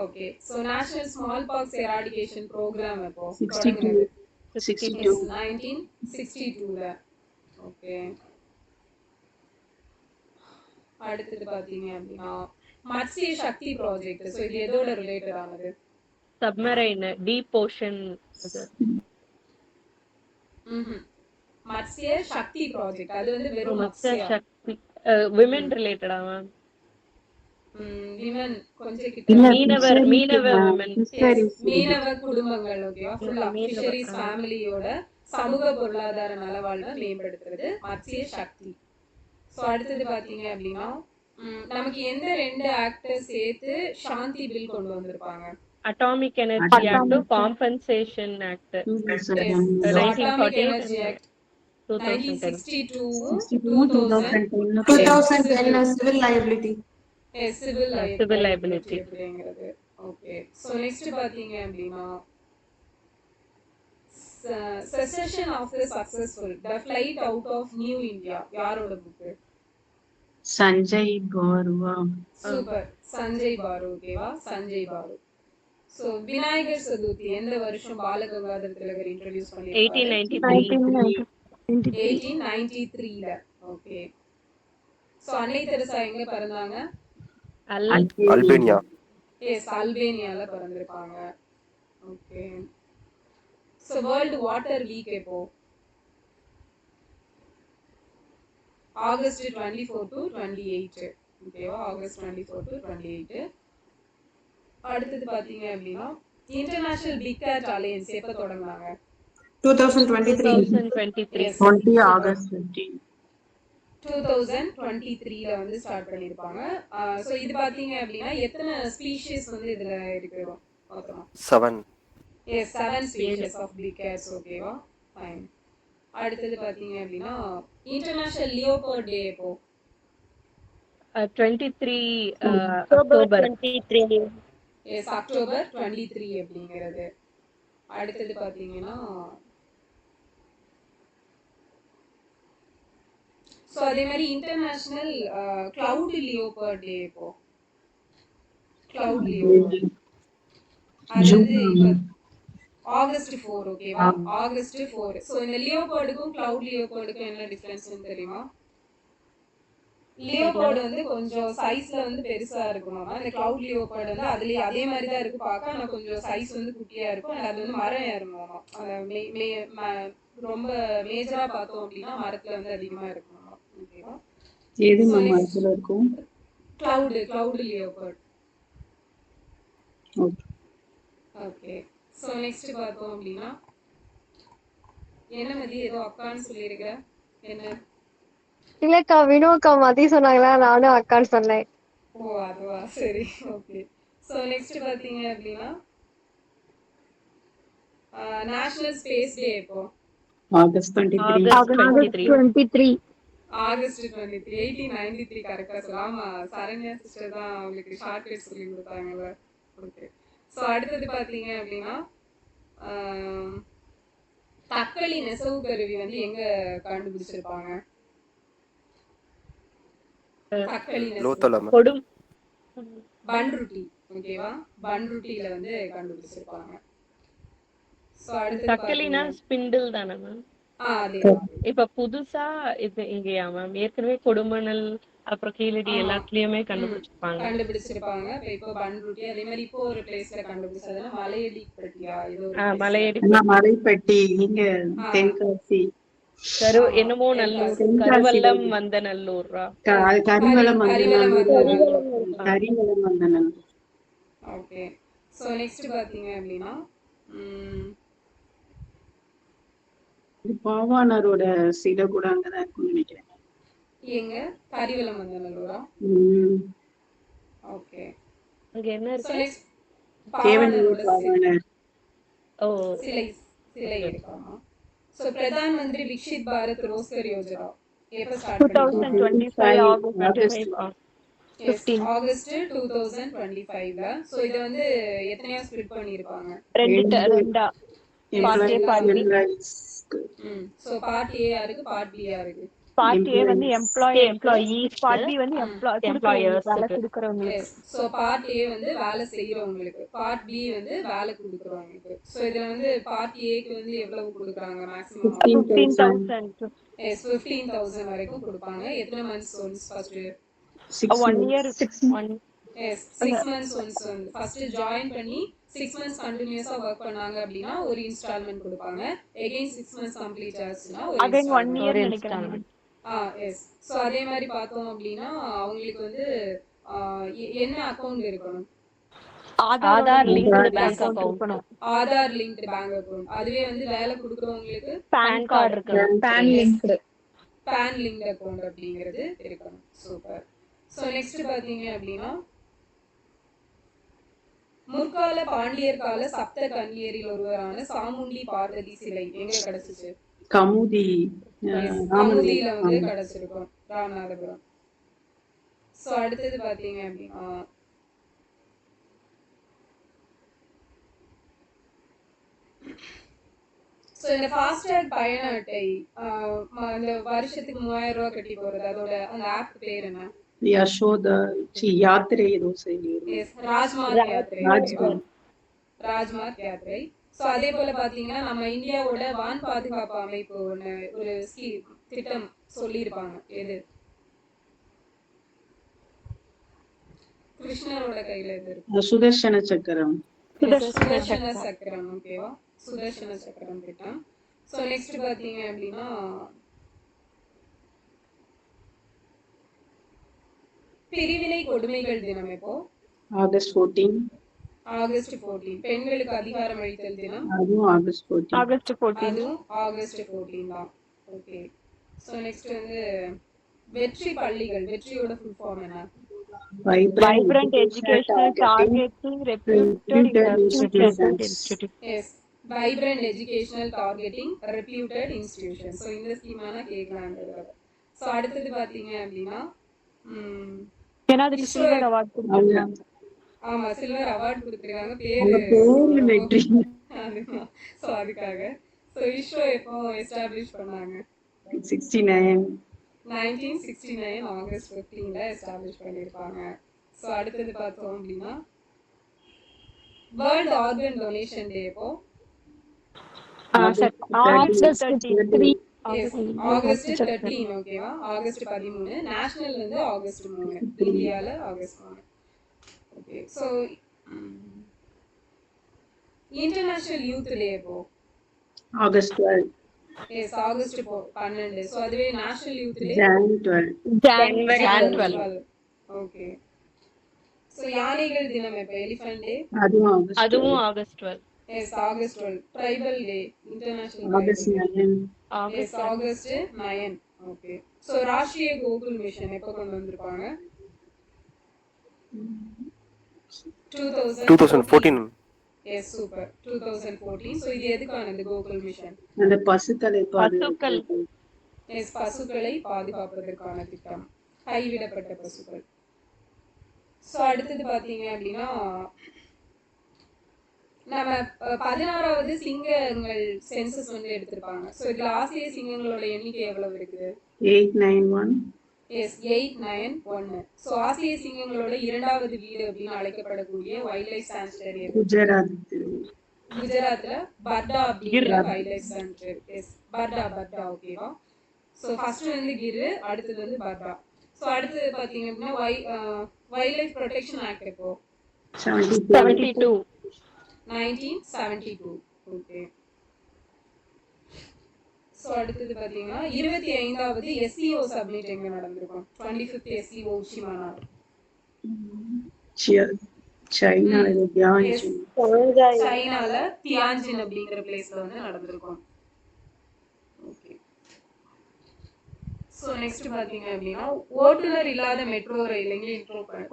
okay. So national smallpox eradication programme எப்போ தொடங்குனது? 62. 1962ல. ஓகே. அடுத்து பாத்தீங்க அப்படின்னா மத்ஸ்ய சக்தி ப்ராஜெக்ட். சோ இது எதோட ரிலேட்டட் ஆனது? Submarine deep ocean. Matsya Shakti project அது வந்து வெறும் மத்ஸ்ய மத்ஸ்யா. சக்தி விமென் ரிலேட்டடா மேம்? விமன் கொஞ்சம் கிட்ட. மீனவர் விமென். மீனவ குடும்பங்கள் ஓகேவா. ஃபுல்லா ஃபிஷரிஸ் ஃபேமிலியோட சமூக பொருளாதார நலவாழ்வை மேம்படுத்துறது மத்ஸ்ய சக்தி. சோ அடுத்தது பாத்தீங்க அப்படின்னா நமக்கு எந்த 2 ஆக்டர் சேர்த்து சாந்தி பில் கொண்டு வந்திருப்பாங்க? Atomic energy act, compensation act. Atomic energy act 1962 2010 civil liability. Civil Civil liability liability. அப்படிங்கிறது. ஓகே. சோ நெக்ஸ்ட் பாத்தீங்க அப்படின்னா secession of the successful the flight out of new India யாரோட புக்? சஞ்சய் பாருவா. சூப்பர். சஞ்சய் பாரு ஓகேவா. சஞ்சய் பாரு. சோ விநாயகர் சதுர்த்தி எந்த வருஷம் பாலகங்காதர திலகர் இன்ட்ரோ듀ஸ் பண்ணிருக்காரு? 1893. 1893ல. ஓகே. சோ அன்னை தெரசா எங்க பிறந்தாங்க? அல்பேனியா. எஸ் அல்பேனியால பிறந்திருப்பாங்க. Okay. So world water week எப்போ? ஆகஸ்ட் 24 to 28 ஓகேவா. August 24 to 28. அடுத்தது பாத்தீங்க அப்படின்னா இன்டர்நேஷனல் பிக் கேட் அலையன்ஸ் எப்ப தொடங்கினாங்க? 2023. 2023. S 20 super. ஆகஸ்ட் 15. 2023ல வந்து ஸ்டார்ட் பண்ணிருப்பாங்க. சோ இது பாத்தீங்க அப்படின்னா எத்தனை ஸ்பீஷிஸ் வந்து இதுல இருக்கு மொத்தமா? 7. Yes 7 species of big cats. ஓகேவா, ஃபைன். அடுத்தது பாத்தீங்க அப்படின்னா இன்டர்நேஷனல் லியோபர்ட் டே எப்போ? 23 October அக்டோபர். 23. எஸ் அக்டோபர் 23 அப்படிங்கிறது. அடுத்தது பாத்தீங்கன்னா சோ அதே மாதிரி இன்டர்நேஷனல் கிளவுட் லியோபர்ட் டே எப்போ? கிளவுட் லியோபர்ட் அது வந்து இப்ப ஆகஸ்ட் 4. ஓகேவா, ஆகஸ்ட் 4. சோ இந்த லியோபர்டுக்கும் கிளவுட் லியோபர்டுக்கும் என்ன டிஃபரன்ஸ்னு தெரியுமா? லியோபர்டு வந்து கொஞ்சம் சைஸ்ல வந்து பெருசா இருக்குமாமா. இந்த கிளவுட் லியோபர்டு வந்து அதுலயே அதே மாதிரி தான் இருக்கு பார்க்க, ஆனா கொஞ்சம் சைஸ் வந்து குட்டியா இருக்கும். and அது வந்து மரம் ஏறுமாமா. ரொம்ப மேஜரா பார்த்தோம் அப்படின்னா மரத்துல வந்து அதிகமா இருக்குமாமா. ஓகேவா, எது சோ மேம் நெக்ஸ்ட் அதுல இருக்கும்? Cloud leopard. Okay. Okay, so next பார்த்தோம் அப்படின்னா என்ன மதி ஏதோ அக்கான்னு சொல்லியிருக்கிற என்ன? இல்லக்கா வினோக்கா மதி சொன்னாங்களா, நானும் அக்கான்னு சொன்னேன். ஓ அதுவா, சரி, ஓகே. சோ நெக்ஸ்ட் பாத்தீங்க அப்படின்னா நேஷனல் ஸ்பேஸ் டே எப்போ? ஆகஸ்ட் 23. ஆகஸ்ட் 23. 23. ஆகஸ்ட் 23 1893. கரெக்டா சொல்லாமா, சரண்யா சிஸ்டர் தான் அவங்களுக்கு ஷார்ட் கட் சொல்லி கொடுத்தாங்கல்ல. ஓகே, சோ அடுத்தது பாத்தீங்க அப்படின்னா தக்களி நெசவு கருவி வந்து எங்க கண்டுபிடிச்சிருப்பாங்க? தக்களி நெசவு லோத்தலம். கொடும் பன்ருட்டி. ஓகேவா, பன்ருட்டில வந்து கண்டுபிடிச்சிருப்பாங்க. சோ அடுத்து தக்கலினா ஸ்பிண்டில் தானே மேம்? அதேதான். இப்ப புதுசா இது இங்கயா மேம்? ஏற்கனவே கொடுமணல் அப்புறம் கீழடி ஆமா. எல்லாத்துலயுமே கண்டுபிடிச்சிருப்பாங்க. கண்டுபிடிச்சிருப்பாங்க. இப்ப பன்ருட்டி அதே மாதிரி இப்போ ஒரு பிளேஸ்ல கண்டுபிடிச்சதுன்னா மலையடிப்பட்டியா ஏதோ ஒரு மலையடி மலைப்பட்டி இங்க தென்காசி. என்னமோ நல்லூர், தென்காசி கருவல்லம் வந்த நல்லூரா? Karivalam Karivalam Vandanallur. Karivalam Vandanallur. Okay, so next பாத்தீங்க அப்படின்னா பாவாணரோட சிலை கூட அங்கதான் இருக்கும்னு நினைக்கிறேன். எங்க கரிவலம் வந்த நல்லூரா? ஓகே, அங்க என்ன சோ இருக்கு? நெக்ஸ்ட் தேவநல்லூர் பாவாணர். ஓ சிலை இருக்காமா. சோ பிரதான் மந்திரி விக்ஷித் பாரத் ரோஸ்கர் யோஜனா எப்ப ஸ்டார்ட் பண்ணிருக்காங்க? 2025 ஆகஸ்ட் 25. ஆகஸ்ட் 2025ல. சோ இத வந்து எத்தனையா ஸ்ப்ளிட் பண்ணிருப்பாங்க? ரெண்டா part A part B. So part A யாருக்கு, பார்ட் பி யாருக்கு? பார்ட் ஏ வந்து எம்ப்ளாயீஸ், பார்ட் பி வந்து வேலை கொடுக்கறவங்களுக்கு. எஸ், சோ பார்ட் ஏ வந்து வேலை செய்யறவங்களுக்கு, பார்ட் பி வந்து வேலை கொடுக்கறவங்களுக்கு. சோ இதுல வந்து பார்ட் ஏக்கு வந்து எவ்வளவு கொடுக்குறாங்க மேக்ஸிமம்? 15,000. எஸ் 15,000 வரைக்கும் கொடுப்பாங்க. எத்தனை months once? First 1 year 6 months. Yes 6 months once வந்து ஃபர்ஸ்ட் ஜாயின் பண்ணி 6 மந்த்ஸ் கண்டினியூஸா வர்க் பண்ணாங்க அப்படின்னா ஒரு இன்ஸ்டால்மென்ட் கொடுப்பாங்க. அகைன் 6 மந்த்ஸ் கம்ப்ளீட் ஆச்சுன்னா ஒரு Again 1 இன்ஸ்டால்மென்ட். year நினைக்கிறேன். எஸ், சோ அதே மாதிரி பார்த்தோம் அப்படின்னா அவங்களுக்கு வந்து என்ன அக்கவுண்ட் இருக்கணும்? Aadhaar linked bank account account. இருக்கணும். Aadhaar linked bank account. அதுவே வந்து வேலை கொடுக்கறவங்களுக்கு பேன் கார்டு இருக்கணும். PAN linked. PAN linked account அப்படிங்கிறது இருக்கணும். சூப்பர். சோ நெக்ஸ்ட் பாத்தீங்க அப்படின்னா முற்கால பாண்டியர் கால சப்த கன்னியரில் ஒருவரான சாமுண்டி பார்வதி சிலை எங்க கிடைச்சிச்சு? கமுதி கமுதியில வந்து கிடைச்சிருக்கும், ராமநாதபுரம். சோ அடுத்தது பாத்தீங்க அப்படின்னா சோ இந்த ஃபாஸ்டாக் பயண அட்டை இந்த வருஷத்துக்கு 3000 ரூபாய் கட்டி போறது, அதோட அந்த ஆப் பேர் என்ன? யசோத யாத்திரை ஏதோ செய்யும். ராஜ்மார்க் யாத்திரை. ராஜ்மார்க் யாத்திரை. சோ அதே போல பாத்தீங்கன்னா நம்ம இந்தியாவோட வான் பாதுகாப்பு அமைப்பு ஒரு திட்டம் சொல்லியிருப்பாங்க. எது கிருஷ்ணரோட கையில எது இருக்கு? சுதர்சன சக்கரம். சுதர்சன சக்கரம். ஓகேவா, சுதர்சன சக்கரம் திட்டம். சோ நெக்ஸ்ட் பாத்தீங்க அப்படின்னா பிரிவினை கொடுமைகள் தினம் எப்போ? ஆகஸ்ட் 14. ஆகஸ்ட் 14. பெண்களுக்கு அதிகாரம் அளித்தல் தினம் அதுவும் ஆகஸ்ட் 14. ஆகஸ்ட் 14. அதுவும் ஆகஸ்ட் 14 தான். ஓகே. ஸோ நெக்ஸ்ட் வந்து வெற்றி பள்ளிகள், வெற்றியோட ஃபுல் ஃபார்ம் என்ன? Vibrant educational targeting reputed institution. Yes, vibrant educational targeting reputed institution. So இந்த ஸ்கீமான கேட்கலான்றது. ஸோ அடுத்தது பார்த்தீங்க அப்படின்னா ஏன்னா அதுக்கு சில்வர் அவார்ட் கொடுத்துருக்காங்க. ஆமா சில்வர் அவார்ட் கொடுத்துருக்காங்க. அவங்க பேரு வெற்றி. அதுதான். ஸோ அதுக்காக. ஸோ இஸ்ரோ எப்போ எஸ்டாப்ளிஷ் பண்ணாங்க? 69. 1969 ஆகஸ்ட் 15ல எஸ்டாப்ளிஷ் பண்ணியிருப்பாங்க. ஸோ அடுத்தது பார்த்தோம் அப்படின்னா வேர்ல்ட் ஆர்கன் டொனேஷன் டே எப்போ? ஆகஸ்ட் 13. ஆகஸ்ட் 13. ஓகேவா? ஆகஸ்ட் 13. நேஷனல் வந்து ஆகஸ்ட் 3. இந்தியால August 3. Okay. So international youth day எப்போ? ஆகஸ்ட் 12. Yes, August 12. ஸோ அதுவே national youth day January 12. Okay. So யானைகள் தினம் எப்போ? எலிஃபண்ட் டே அதுவும் August 12. Yes, August 12. Tribal day, international August 9. Yes, August 9. Okay. So Rashtriya Gokul mission எப்போ கொண்டு வந்திருப்பாங்க? 2014. S, super. 2014. ஸோ இது எதுக்கானது கோகுல் மிஷன்? அந்த பசுக்களை பசுக்கள். எஸ், பசுக்களை பாதுகாப்பதற்கான திட்டம், கைவிடப்பட்ட பசுக்கள். ஸோ அடுத்தது பார்த்தீங்க அப்படின்னா நம்ம 16வது சிங்கங்கள் சென்சஸ் வந்து எடுத்திருப்பாங்க. ஸோ இதுல ஆசிய சிங்கங்களோட எண்ணிக்கை எவ்வளவு இருக்குது? 891. எஸ், 891. ஸோ ஆசிய சிங்கங்களோட இரண்டாவது வீடு அப்படின்னு அழைக்கப்படக்கூடிய வைல்ட் லைஃப் சாங்சுரி குஜராத். குஜராத்ல பர்டா அப்படிங்கிற வைல்ட் லைஃப் சாங்சுரி. எஸ், பர்டா. ஓகேவா? ஸோ ஃபர்ஸ்ட் வந்து கிரு, அடுத்தது வந்து பர்டா. ஸோ அடுத்தது பார்த்தீங்க அப்படின்னா வைல்ட் லைஃப் ப்ரொடெக்ஷன் ஆக்ட் எப்போ? 72. 1972. ஓகே. ஸோ அடுத்தது பார்த்தீங்கன்னா 25வது SCO சப்மிட் எங்க நடந்திருக்கும்? 25th SCO உச்சி மாநாடு சைனால தியான்ஜின் அப்படிங்கிற பிளேஸ்ல வந்து நடந்திருக்கும். ஓகே. ஸோ நெக்ஸ்ட் பார்த்தீங்க அப்படின்னா ஓட்டுநர் இல்லாத மெட்ரோ ரயில் எங்க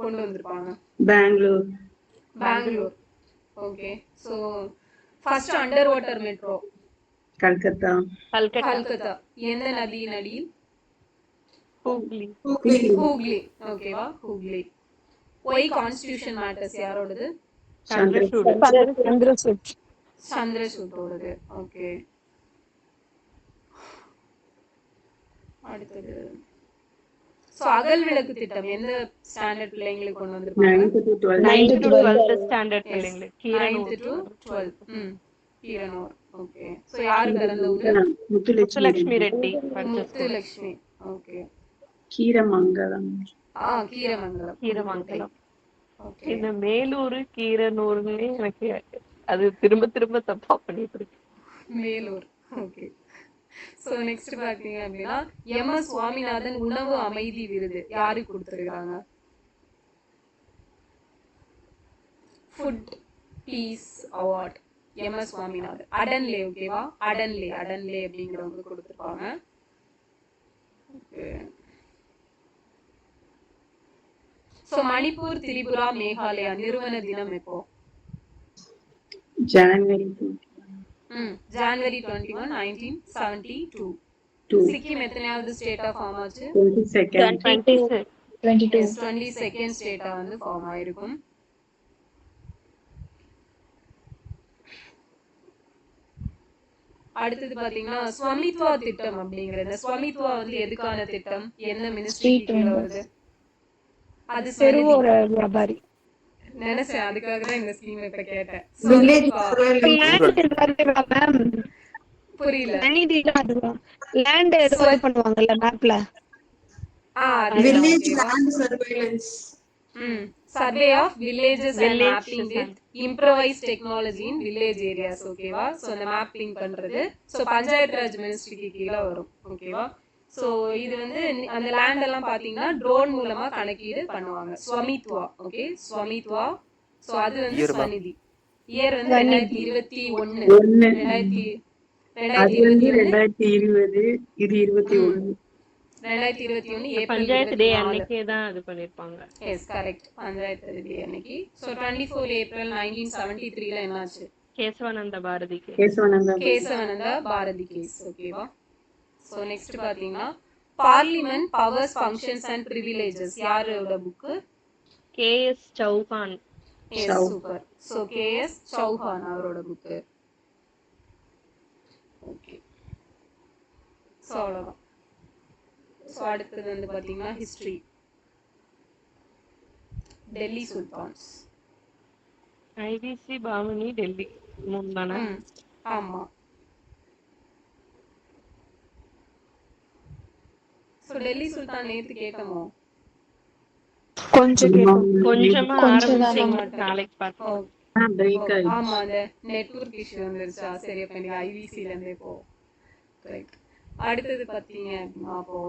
கொண்டு வந்திருப்பாங்க? Bangalore. Okay. So first under water metro Calcutta. எந்த நதியின் அடியில்? ஹூக்ளி. ஓகேவா? ஹூக்ளி. ஒய் கான்ஸ்டிடியூஷன் மேட்டர்ஸ் யாரோடது? சந்திரசூட்டோடது. ஓகே. அடுத்தது சோ அகல் விளக்கு திட்டம் எந்த ஸ்டாண்டர்ட் பிள்ளைங்களுக்கு கொண்டு வந்திருப்பாங்க? 9th to 12th ஸ்டாண்டர்ட் பிள்ளைங்களுக்கு. 9th to 12. Keeranur. Okay. So யாரு பிறந்த ஊரு? முத்துலட்சுமி ரெட்டி. முத்துலட்சுமி. ஓகே. கீரமங்கலம். கீரமங்கலம். இந்த மேலூர் கீரனூர்னு எனக்கு அது திரும்ப திரும்ப தப்பா பண்ணிட்டு இருக்கு. மேலூர். ஓகே. சோ நெக்ஸ்ட் பாத்தீங்க அப்படின்னா MS சுவாமிநாதன் உணவு அமைதி விருது யாருக்கு கொடுத்திருக்காங்க? Food peace award MS Swaminathan. அடன்லே. ஓகேவா? அடன்லே அப்படிங்கிறவங்க கொடுத்திருப்பாங்க. ஓகே. சோ மணிப்பூர், திரிபுரா, மேகாலயா நிறுவன தினம் எப்போ? ஜனவரி 21, 1972. சிக்கிம் எத்தனையாவது ஸ்டேட்டா ஃபார்ம் ஆச்சு? 22nd ஸ்டேட்டா வந்து ஃபார்ம் ஆயிருக்கும். அடுத்தது பாத்தீங்கன்னா ஸ்வமித்வா திட்டம் அப்படிங்கிறது. ஸ்வமித்வா வந்து எதுக்கான திட்டம்? எந்த மினிஸ்ட்ரி கீழ வருது? அது தெருவோர வியாபாரி. நினைச்சேன், அதுக்காக தான் இந்த ஸ்கீம் இப்ப கேட்டேன். புரியல. லேண்ட் சர்வே பண்ணுவாங்கல்ல மேப்ல. Village land surveillance. Survey of villages and mapping with improvised technology in village areas. ஓகேவா? சோ அந்த மேப்பிங் பண்றது சோ பஞ்சாயத்து ராஜ் மினிஸ்ட்ரிக்கு கீழ வரும். ஓகேவா? சோ இது வந்து அந்த லேண்ட் எல்லாம் பாத்தீங்கன்னா ட்ரோன் மூலமா கணக்கீடு பண்ணுவாங்க. ஸ்வமித்வா. ஓகே. ஸ்வமித்வா ஸோ அது வந்து Year, ma'am. ஸ்வநிதி. இயர் வந்து ஸ்வநிதி. 2021. ஒண்ணு 2021 அது வந்து 2020 இது 21. 2021 ஏப்ரல் பஞ்சாயத்து டே 24. அன்னைக்கே தான் இது பண்ணிருப்பாங்க. எஸ் கரெக்ட், பஞ்சாயத்து டே அன்னைக்கு. ஸோ 24 ஏப்ரல் 1973ல என்னாச்சு? கேசவானந்த பாரதி கேஸ். கேசவானந்தா கேசவானந்தா பாரதி கேஸ். ஓகேவா? ஸோ நெக்ஸ்ட் பாத்தீங்கன்னா parliament powers functions and privileges யாரோட book? KS Chauhan. Yes super. So KS Chauhan அவரோட புக்கு. ஓகே, ஸோ அவ்வளோதான். ஸோ அடுத்தது வந்து பாத்தீங்கன்னா history. Delhi sultans. IPC Bahmani Delhi 3 தானே? ஆமா. ஸோ டெல்லி சுல்தான் நேத்து கேட்டோமோ? கொஞ்சம் கேட்டோம். கொஞ்சமா கொஞ்சம் தான் ஆரம்பிச்சீங்க. மட்டும். நாளைக்கு பார்த்தோம். பிரேக் ஆயிடுச்சு. ஆமா, அந்த நெட்வொர்க் இஷ்யூ வந்துருச்சா? சரி, அப்ப நீங்க ஐவிசில இருந்தே போ. ரைட். அடுத்தது பாத்தீங்க அப்படின்னா அப்போ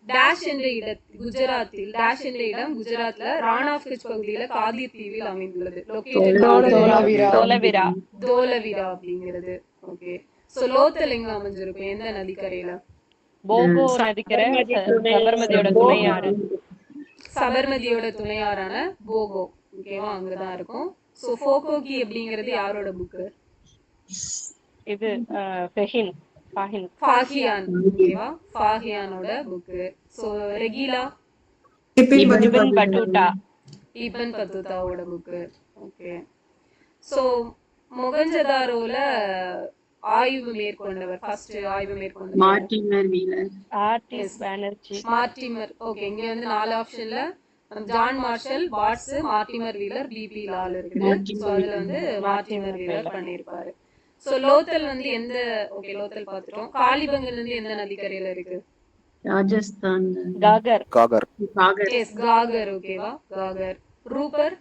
டேஷ் என்ற குஜராத்தில் டேஷ் என்ற இடம் குஜராத்ல ராணா ஆஃப் கட்ச் பகுதியில காதிர் தீவில் அமைந்துள்ளது. தோலவிரா. தோலவிரா அப்படிங்கிறது. ஓகே. சோ லோத்தல் எங்க அமைஞ்சிருக்கும்? எந்த நதிக்கரையில? போகோ நதிக்கரை, சபர்மதியோட துணையாறு. சபர்மதியோட துணையாறான போகோ. ஓகேவா? அங்கதான் இருக்கும். சோ ஃபோகோகி அப்படிங்கிறது யாரோட புக்கு? இது ஃபஹின். ஃபாஹியான். ஓகேவா? ஃபாஹியானோட புக்கு. சோ ரெகிலா இப்ன் பட்டூட்டா. இப்ன் பத்தூத்தாவோட புக்கு. ஓகே. சோ மொகஞ்சதாரோல ஆய்வு மேற்கொண்டவர், ஃபர்ஸ்ட் ஆய்வு மேற்கொண்டவர் Mortimer Wheeler. Artist Banerjee. Mortimer. Okay, இங்க வந்து 4 ஆப்ஷன்ல ஜான் மார்ஷல், பாட்ஸ், மார்டிமர் வீலர், பிபி லால் இருக்குது. சோ அதுல வந்து மார்டிமர் வீலர் பண்ணிருப்பாரு. சோ லோத்தல் வந்து எந்த, ஓகே லோத்தல் பாத்துட்டோம். காலிபங்கல் வந்து எந்த நதிக்கரையில இருக்கு? ராஜஸ்தான். காகர். Gagar. எஸ் காகர். ஓகேவா? காகர். ரூபர்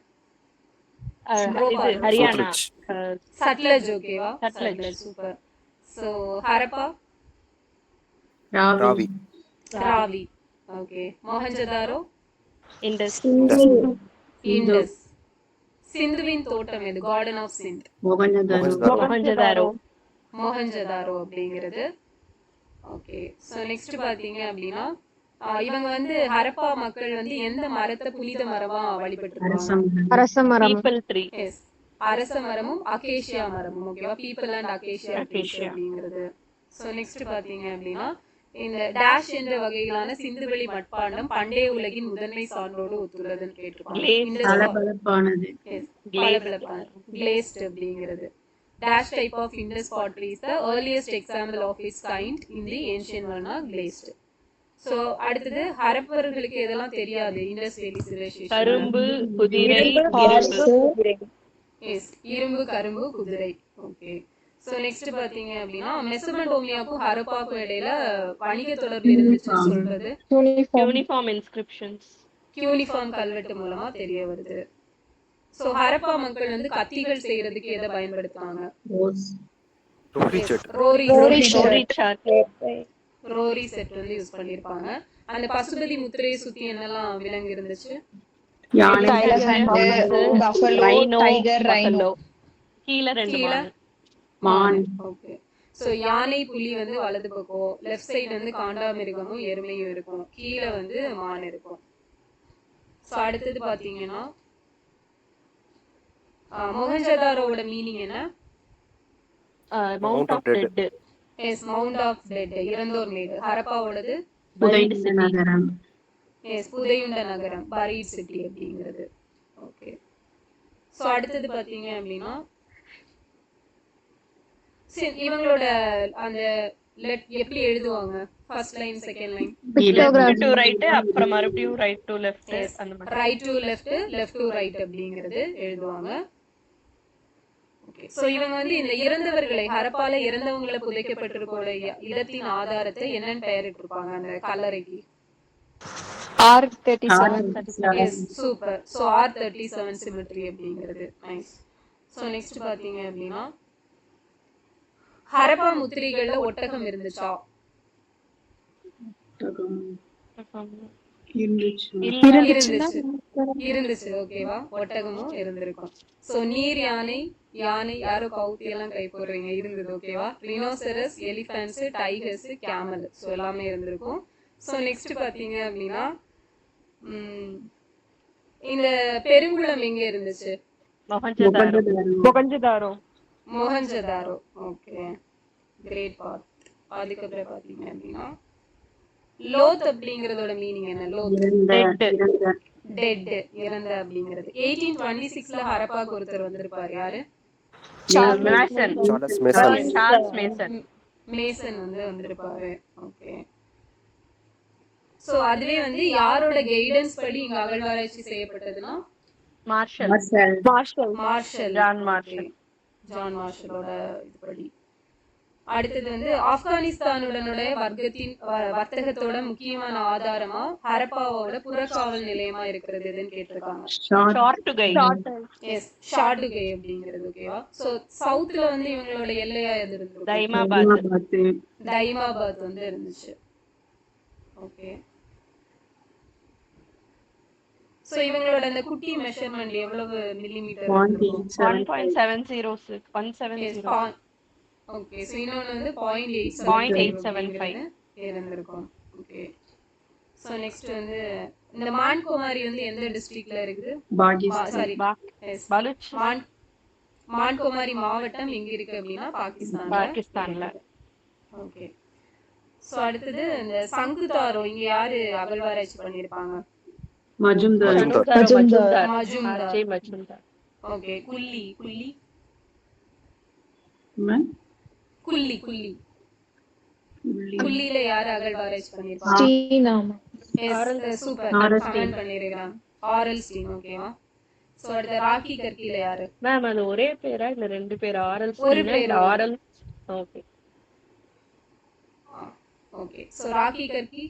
இது ஹரியானா. Sutlej. சட்லஜ். ஓகேவா? Sutlej. Super. So Harappa Ravi. Ravi. Okay. Mohenjodaro Indus. Indus. சிந்துவின் தோட்டம் எது? Garden of Sindh. மொஹஞ்சதாரோ. மொஹஞ்சதாரோ அப்படிங்கிறது. ஓகே. சோ நெக்ஸ்ட் பாத்தீங்க அப்படின்னா இவங்க வந்து ஹரப்பா மக்கள் வந்து எந்த மரத்தை புனித மரமா வழிபட்டிருக்காங்க? அரச மரம். People tree. எஸ், அரச மரமும் அகேஷியா மரமும். ஓகேவா? பீப்பிள் அண்ட் அகேஷியா அப்படிங்கிறது. சோ நெக்ஸ்ட் பாத்தீங்க அப்படின்னா இந்த டேஷ் என்ற வகையிலான சிந்துவெளி மட்பாண்டம் பண்டைய உலகின் முதன்மை சான்றோடு ஒத்துள்ளதுன்னு கேட்டிருப்பாங்க. கிளேஸ்ட் அப்படிங்கிறது. Dash type of Indus pottery is the earliest example of its kind in the ancient world glazed. So அடுத்தது ஹரப்பர்களுக்கு எதெல்லாம் தெரியாது இண்டஸ் வேலி சிவிலைசேஷன்? கரும்பு, குதிரை, இரும்பு. எஸ், இரும்பு, கரும்பு, குதிரை. ஓகே. சோ நெக்ஸ்ட் பாத்தீங்க அப்படின்னா மெசபடோமியாக்கும் ஹரப்பாக்கும் இடையில வணிக தொடர்பு இருந்துச்சுன்னு சொல்றது யூனிஃபார்ம் இன்ஸ்கிரிப்ஷன்ஸ். யூனிஃபார்ம் கல்வெட்டு மூலமா தெரிய வருது. சோ ஹரப்பா மக்கள் வந்து கத்திகள் செய்யறதுக்கு எதை பயன்படுத்துவாங்க? ரோரி செட் வந்து யூஸ் பண்ணிருப்பாங்க. அந்த பசுபதி முத்திரையை சுத்தி என்னெல்லாம் விலங்கு இருந்துச்சு? கீழ 2 மான். ஓகே. சோ யானை, புலி வந்து வலது பக்கம், லெஃப்ட் சைடு வந்து காண்டாமிருகமும் எருமையும் இருக்கும், கீழ வந்து மான் இருக்கும். சோ அடுத்தது பாத்தீங்கன்னா மொஹஞ்சதாரோட மீனிங் என்ன? Mound of dead. Yes, mound of dead, இறந்தோர் மேடு. ஹரப்பாவோடது புதையுண்ட நகரம். எஸ், புதையுண்ட நகரம், பரீட் சிட்டி அப்படிங்கிறது. ஓகே. சோ அடுத்தது பாத்தீங்க அப்படின்னா இவங்களோட அந்த எப்படி எழுதுவாங்க? First line, second line. Left to right, அப்புறம் மறுபடியும் ரைட் டு லெஃப்ட், அந்த மாதிரி. Right to left, left to right அப்படிங்கிறது எழுதுவாங்க. ஓகே. சோ இவங்க வந்து இந்த இறந்தவர்களை, ஹரப்பால இறந்தவங்களை புதைக்கப்பட்டிருக்கிற இடத்தின் ஆதாரத்தை என்னன்னு பெயரிட்டிருப்பாங்க அந்த கல்லறைக்கு? R37. Yes, super. So R37 cemetery அப்படிங்கிறது. நைஸ். சோ நெக்ஸ்ட் பாத்தீங்க அப்படின்னா ஹரப்பா முத்திரைகள்ல ஒட்டகம் இருந்துச்சா? இருந்துச்சு. இல்ல இருந்துச்சு ஓகேவா, ஒட்டகமும் இருந்திருக்கும். சோ நீர் யானை, யானை யாரோ கவுத்தி எல்லாம் கை போடுறீங்க, இருந்தது ஓகேவா. ரினோசரஸ், எலிஃபன்ட்ஸ், டைகர்ஸ், கேமல், சோ எல்லாமே இருந்திருக்கும். சோ நெக்ஸ்ட் பாத்தீங்க அப்படின்னா இந்த பெருங்குளம் எங்க இருந்துச்சு? Mohenjodaro. Mohenjodaro. Okay, great bath. அதுக்கப்புறம் பாத்தீங்க அப்படின்னா லோத் அப்படிங்கறதோட மீனிங் என்ன? லோத் டெட், இறந்த அப்படிங்கிறது. 1826ல ஹரப்பாக்கு ஒருத்தர் வந்திருப்பாரு, யாரு? Charles Mason. மேசன் வந்து வந்திருப்பாரு. ஓகே, சோ அதுவே வந்து யாரோட கைடன்ஸ் படி இங்க அகழ்வாராய்ச்சி செய்யப்பட்டதுன்னா மார்ஷல். John Marshall. ஜான் மார்ஷலோட இதுபடி. அடுத்தது வந்து ஆப்கானிஸ்தானுடனுடைய வர்த்தகத்தோட முக்கியமான ஆதாரமா ஹரப்பாவோட புறக்காவல் நிலையமா இருக்கிறது எதுன்னு கேட்டிருக்காங்க. எஸ், ஷார்டுகை அப்படிங்கிறது ஓகேவா. சோ சவுத்ல வந்து இவங்களோட எல்லையா எது இருந்தது? தைமாபாத் வந்து இருந்துச்சு. ஓகே, சோ இவங்களோட அந்த குட்டி மெஷர்மென்ட் எவ்வளவு மில்லிமீட்டர்? 1.706. ஓகே, சோ இன்னொன்னு வந்து 0.875 இருந்திருக்கும். ஓகே, சோ நெக்ஸ்ட் வந்து இந்த மான்குமாரி வந்து எந்த டிஸ்ட்ரிக்ட்ல இருக்குது? சாரி, எஸ், மான்குமாரி மாவட்டம் எங்க இருக்கு அப்படின்னா பாகிஸ்தான்ல. ஓகே, சோ அடுத்தது இந்த சங்குதாரோ இங்க யாரு அகழ்வாராய்ச்சி பண்ணிருப்பாங்க? மஜும்தார். ஓகே, குல்லி குல்லில யாரு அகழ்வாராய்ச்சி பண்ணிருப்பாங்க? சூப்பர், கமெண்ட் பண்ணிருக்காங்க. ஆரல் ஸ்டீன். ஓகேவா. சோ அடுத்த ராக்கி கற்கில யாரு? மேம் அது ஒரே பேரா இல்ல ரெண்டு பேரா? ஆரல் ஒரு பேர். ஆரல். Okay okay, so Rakhigarhi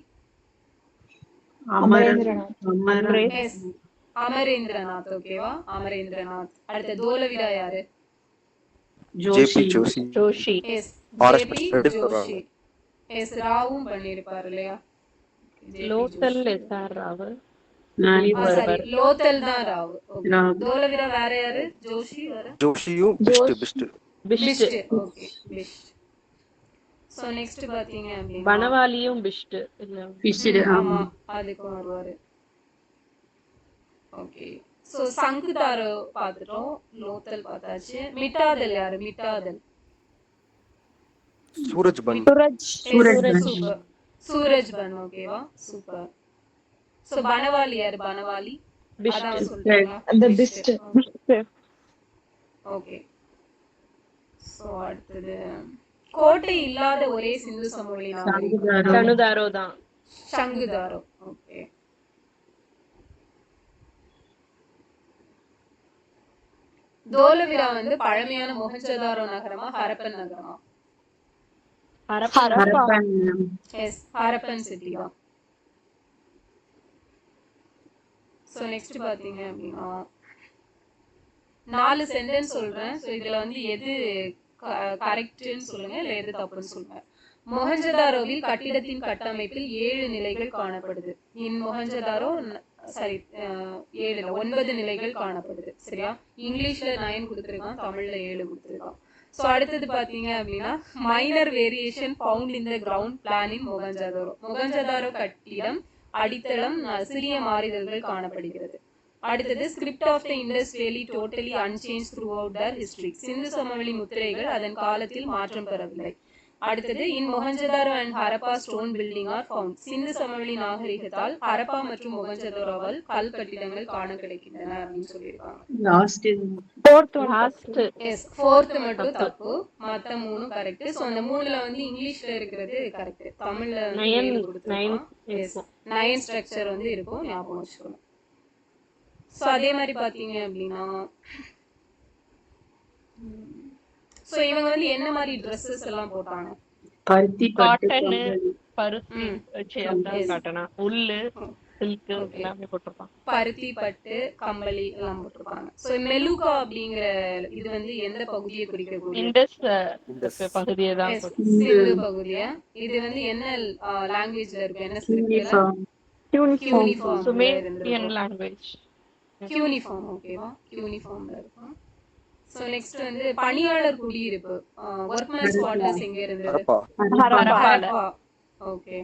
Amarendranath. ஓகேவா, அமரேந்திரநாத். அடுத்த தோலவிரா யாரு? JP Joshi. Yes, JP Joshi. Yes, ராவும் பண்ணிருப்பாரு இல்லையா? லோத்தல் எஸ்ஆர் ராவ். சாரி, லோத்தல் தான் ராவ். ஓகே, தோலவிரா வேற யாரு? ஜோஷி வேற? ஜோஷியும் Bisht. Okay, Bisht. So next பாத்தீங்க அப்படினா பனவாலியும் பிஸ்ட் இல்ல. ஆமா, அதுக்கு வருவாரு. ஓகே, சோ சங்குதாரோ பாத்துட்டோம், லோத்தல் பார்த்தாச்சு. மிட்டாதல் யாரு? மிட்டாதல் சூரஜ்பன். சூப்பர், சூரஜ்பன். ஓகேவா, சூப்பர். சோ பனவாலி யாரு? பனவாலி அதான் சொல்றீங்களா? ஓகே, சோ அடுத்தது கோட்டை இல்லாத ஒரே சிந்து சமவெளி நாகரிகம் சங்குதாரோ. ஓகே, தோலவிரா வந்து பழமையான மொஹஞ்சதாரோ நகரமா ஹரப்பன் நகரமா? எஸ், ஹரப்பன் சிட்டி தான். சோ நெக்ஸ்ட் பாத்தீங்க அப்படின்னா 4 சென்டென்ஸ் சொல்றேன். சோ இதுல வந்து எது கரெக்ட்னு சொல்லுங்க, இல்ல எது தப்புன்னு சொல்லுங்க. மொஹஞ்சதாரோவில் கட்டிடத்தின் கட்டமைப்பில் 7 நிலைகள் காணப்படுது. இன் மொஹஞ்சதாரோ சாரி 7 இல்ல 9 நிலைகள் காணப்படுது. சரியா? இங்கிலீஷ்ல 9 கொடுத்திருக்கான், தமிழ்ல 7 கொடுத்திருக்கான். சோ அடுத்தது பாத்தீங்க அப்படின்னா minor variation found in the ground plan in Mohenjodaro. Mohenjodaro கட்டிடம் அடித்தளம் சிறிய மாறுதல்கள் காணப்படுகிறது. அடுத்தது script of the Indus valley totally unchanged throughout their history. சிந்து சமவெளி முத்திரைகள் அதன் காலத்தில் மாற்றம் பெறவில்லை. அடுத்தது in Mohenjodaro and Harappa stone building are found. சிந்து சமவெளி நாகரிகத்தால் ஹரப்பா மற்றும் மொஹஞ்சதாரோவால் கல் கட்டிடங்கள் காண கிடைக்கின்றன அப்படின்னு சொல்லியிருக்காங்க. எஸ், 4th மட்டும் தப்பு, மத்த 3 கரெக்ட். சோ அந்த 3ல வந்து இங்கிலீஷ்ல இருக்கிறது கரெக்ட், தமிழ்ல வந்து 7 கொடுத்திருக்கான். எஸ், 9 ஸ்ட்ரக்சர் வந்து இருக்கும், ஞாபகம் வச்சுக்கணும். சோ அதே மாதிரி பாத்தீங்க அப்படின்னா சோ இவங்க வந்து என்ன மாதிரி Dresses எல்லாம் போட்டாங்க? பருத்தி காட்டன், பருத்தி வச்சு காட்டனா, உள்ளு, சில்க் எல்லாமே போட்டுருப்பாங்க. பருத்தி, பட்டு, கம்பளி எல்லாம் போட்டிருப்பாங்க. சோ மெலுகா அப்படிங்கிற இது வந்து எந்த பகுதியை குறிக்கக்கூடிய? இண்டஸ் பகுதியை தான். சிந்து பகுதியா? இது வந்து என்ன லாங்குவேஜ்ல இருக்கு? என்ன ஸ்கிரிப்ட்ல? Cuneiform Sumerian language. Cuneiform ஓகேவா? Cuneiformல இருக்கும். சோ நெக்ஸ்ட் வந்து பணியாளர் குடியிருப்பு ஒர்க்மேன்ஸ் குவார்ட்டர்ஸ் எங்க இருந்தது? ஹரப்பா. ஹரப்பா. ஓகே.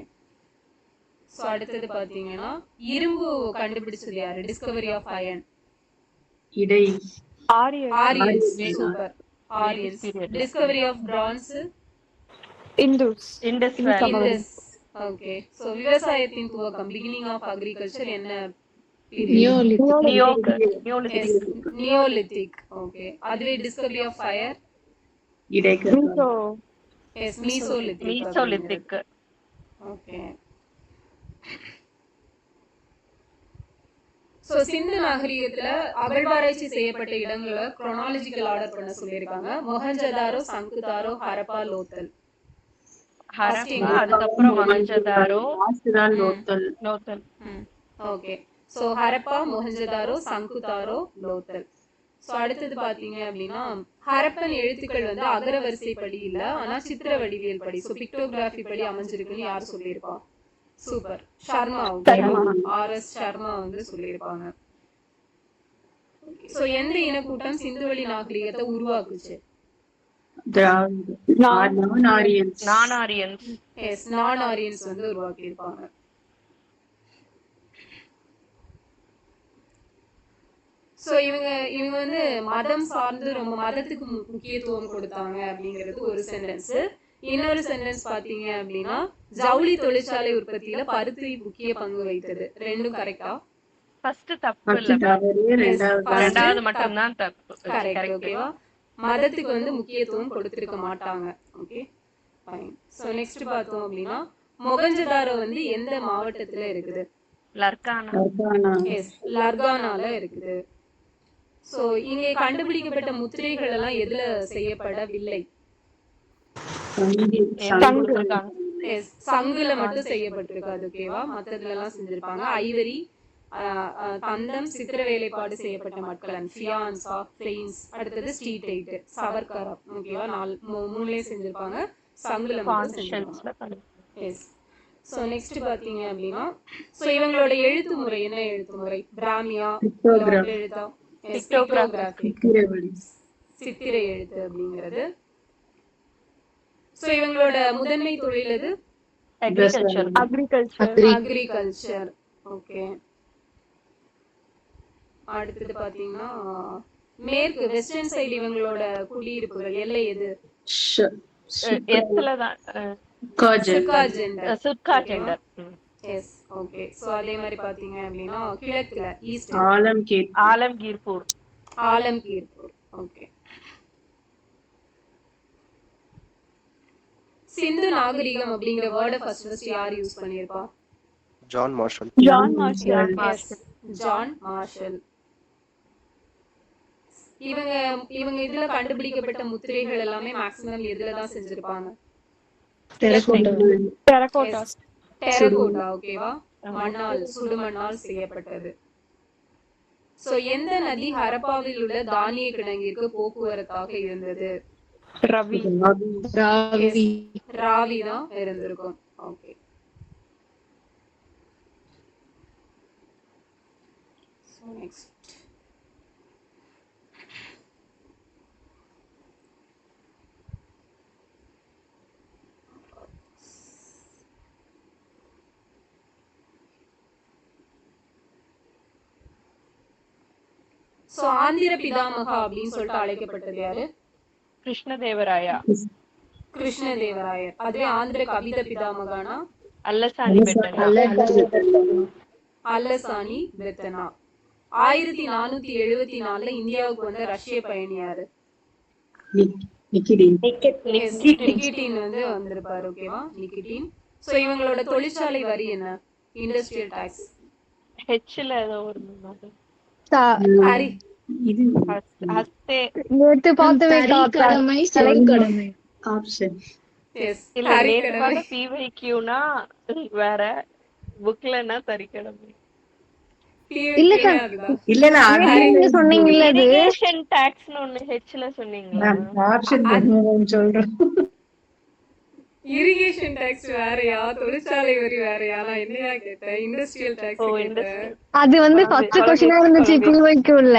சோ அடுத்தது பாத்தீங்கன்னா இரும்பு கண்டுபிடிச்சது யாரு? Discovery of iron. இடை Aryans. Super. Aryans. Discovery of bronze. Indus. Indus valley. Indus. Okay. So விவசாயத்தின் துவக்கம் பிகினிங் ஆஃப் அக்ரிகல்ச்சர் என்ன நியோலித்திக். ஓகே. அதுவே டிஸ்கவரி ஆஃப் ஃபயர் இடைக்கற்காலம். Yes Mesolithic. Mesolithic. Okay. So சிந்து நாகரிகத்துல அகழ்வாராய்ச்சி செய்யப்பட்ட இடங்களை குரோனாலஜிக்கல் ஆர்டர் பண்ண சொல்லியிருக்காங்க. மொஹஞ்சதாரோ, சங்குதாரோ, ஹரப்பா, லோத்தல். ஹரப்பா, அதுக்கப்புறம் Mohenjodaro, Lothal. Okay. So Harappa, Mohenjodaro, Chanhudaro, Lothal. So அடுத்தது பாத்தீங்க அப்படின்னா ஹரப்பன் எழுத்துக்கள் வந்து அகர வரிசைப்படி இல்ல, ஆனா சித்திர வடிவியல் படி, சோ பிக்டோகிராஃபி படி அமைஞ்சிருக்குன்னு யார் சொல்லியிருப்பா? சூப்பர். சர்மா. ஆர்எஸ் சர்மா வந்து சொல்லியிருப்பாங்க. சோ எந்த இனக்கூட்டம் சிந்துவெளி நாகரிகத்தை உருவாக்குச்சு? நானாரியன்ஸ். எஸ் நான் ஆரியன்ஸ் வந்து உருவாக்கி இருப்பாங்க. சோ இவங்க வந்து மதம் சார்ந்து ரொம்ப மதத்துக்கு முக்கியத்துவம் கொடுத்தாங்க அப்படிங்கிறது ஒரு சென்டென்ஸ். இன்னொரு சென்டென்ஸ் பாத்தீங்க அப்படின்னா ஜவுளி தொழிற்சாலை உற்பத்தியில பருத்தி முக்கிய பங்கு வகித்தது. ரெண்டும் கரெக்டா? ஃபர்ஸ்ட் தப்பு இல்ல, ரெண்டாவது மட்டும் தான் தப்பு. கரெக்ட். ஓகேவா? மதத்துக்கு வந்து முக்கியத்துவம் கொடுத்திருக்க மாட்டாங்க. Okay fine. சோ நெக்ஸ்ட் பார்த்தோம் அப்படின்னா மொகஞ்சதாரோ வந்து எந்த மாவட்டத்துல இருக்குது? லர்கானா. எஸ் லர்கானால இருக்குது. சோ இங்கே கண்டுபிடிக்கப்பட்ட முத்திரைகள் எல்லாம் எதுல செய்யப்படவில்லை? சங்குல மட்டும் செய்யப்பட்டிருக்காது. ஓகேவா? மத்ததுல எல்லாம் செஞ்சிருப்பாங்க. ஐவரி, தந்தம், சித்திர வேலைப்பாடு செய்யப்பட்ட மட்கலன், ஃபியான்ஸா, பிளெயின்ஸ். அடுத்தது ஸ்ட்ரீட் சவர்கரம். ஓகேவா? மூணுலயும் செஞ்சிருப்பாங்க. சங்குல மட்டும் செஞ்சிருப்பாங்க. எஸ். சோ நெக்ஸ்ட் பாத்தீங்க அப்படின்னா சோ இவங்களோட எழுத்து முறை என்ன எழுத்து முறை? பிராமியா, எழுத்தா? பிக்டோகிராஃபி, சித்திரை எழுத்து அப்படிங்கிறது. சோ இவங்களோட முதன்மை தொழில் எது? அக்ரிகல்ச்சர். ஓகே. அடுத்தது பாத்தீங்கன்னா மேற்கு வெஸ்டர்ன் சைடு இவங்களோட குடியிருப்புகள் எல்லை எது? எஸ். ஓகே. சோ அதே மாதிரி பாத்தீங்க அப்படின்னா கிழக்குல ஈஸ்ட் ஆலம்கீர்பூர். ஓகே. சிந்து நாகரிகம் அப்படிங்கிற வேர்டை ஃபர்ஸ்ட் யார் யூஸ் பண்ணிருப்பா? John Marshall. இவங்க இதுல கண்டுபிடிக்கப்பட்ட முத்திரைகள் எல்லாமே மேக்ஸிமம் எதுல தான் செஞ்சிருப்பாங்க? டெரகோட்டா. ஓகேவா? மண்ணால், சுடுமண்ணால் செய்யப்பட்டது. சோ எந்த நதி ஹரப்பாவில் உள்ள தானிய கிடங்கிற்கு போக்குவரத்தாக இருந்தது? ராவி தான் இருந்திருக்கும். Okay. So next so Andhra பிதாமகா அப்படின்னு சொல்லிட்டு அழைக்கப்பட்டது யாரு? கிருஷ்ணதேவராயர். அதுவே ஆந்திர கவித பிதாமகானா அல்லசானி பெத்தனா. 1474ல இந்தியாவுக்கு வந்த ரஷ்ய பயணி யாரு? நிகிட்டின் வந்து வந்திருப்பாரு. ஓகேவா? நிகிட்டின். சோ இவங்களோட தொழிற்சாலை வரி என்ன? Industrial tax. ஹெச்ல ஏதோ ஒரு வேற புக்லன்னா தரிக்கடமை. இரிகேஷன் டாக்ஸ்னு ஒன்னு ஹெச்ல சொன்னீங்களா? இரிகேஷன் டாக்ஸ் வேறயா, தொழிற்சாலை வரி வேறயா? நான் என்னையா கேட்டேன்? இண்டஸ்ட்ரியல் ஓ டாக்ஸ் கேட்டேன். இண்டஸ்ட்ரி அது வந்து குழம்பு ஃபர்ஸ்ட் கொஸ்டினா குழம்பிடுச்சு இருந்துச்சு குழம்பிடுச்சு. குழுவைக்குள்ள.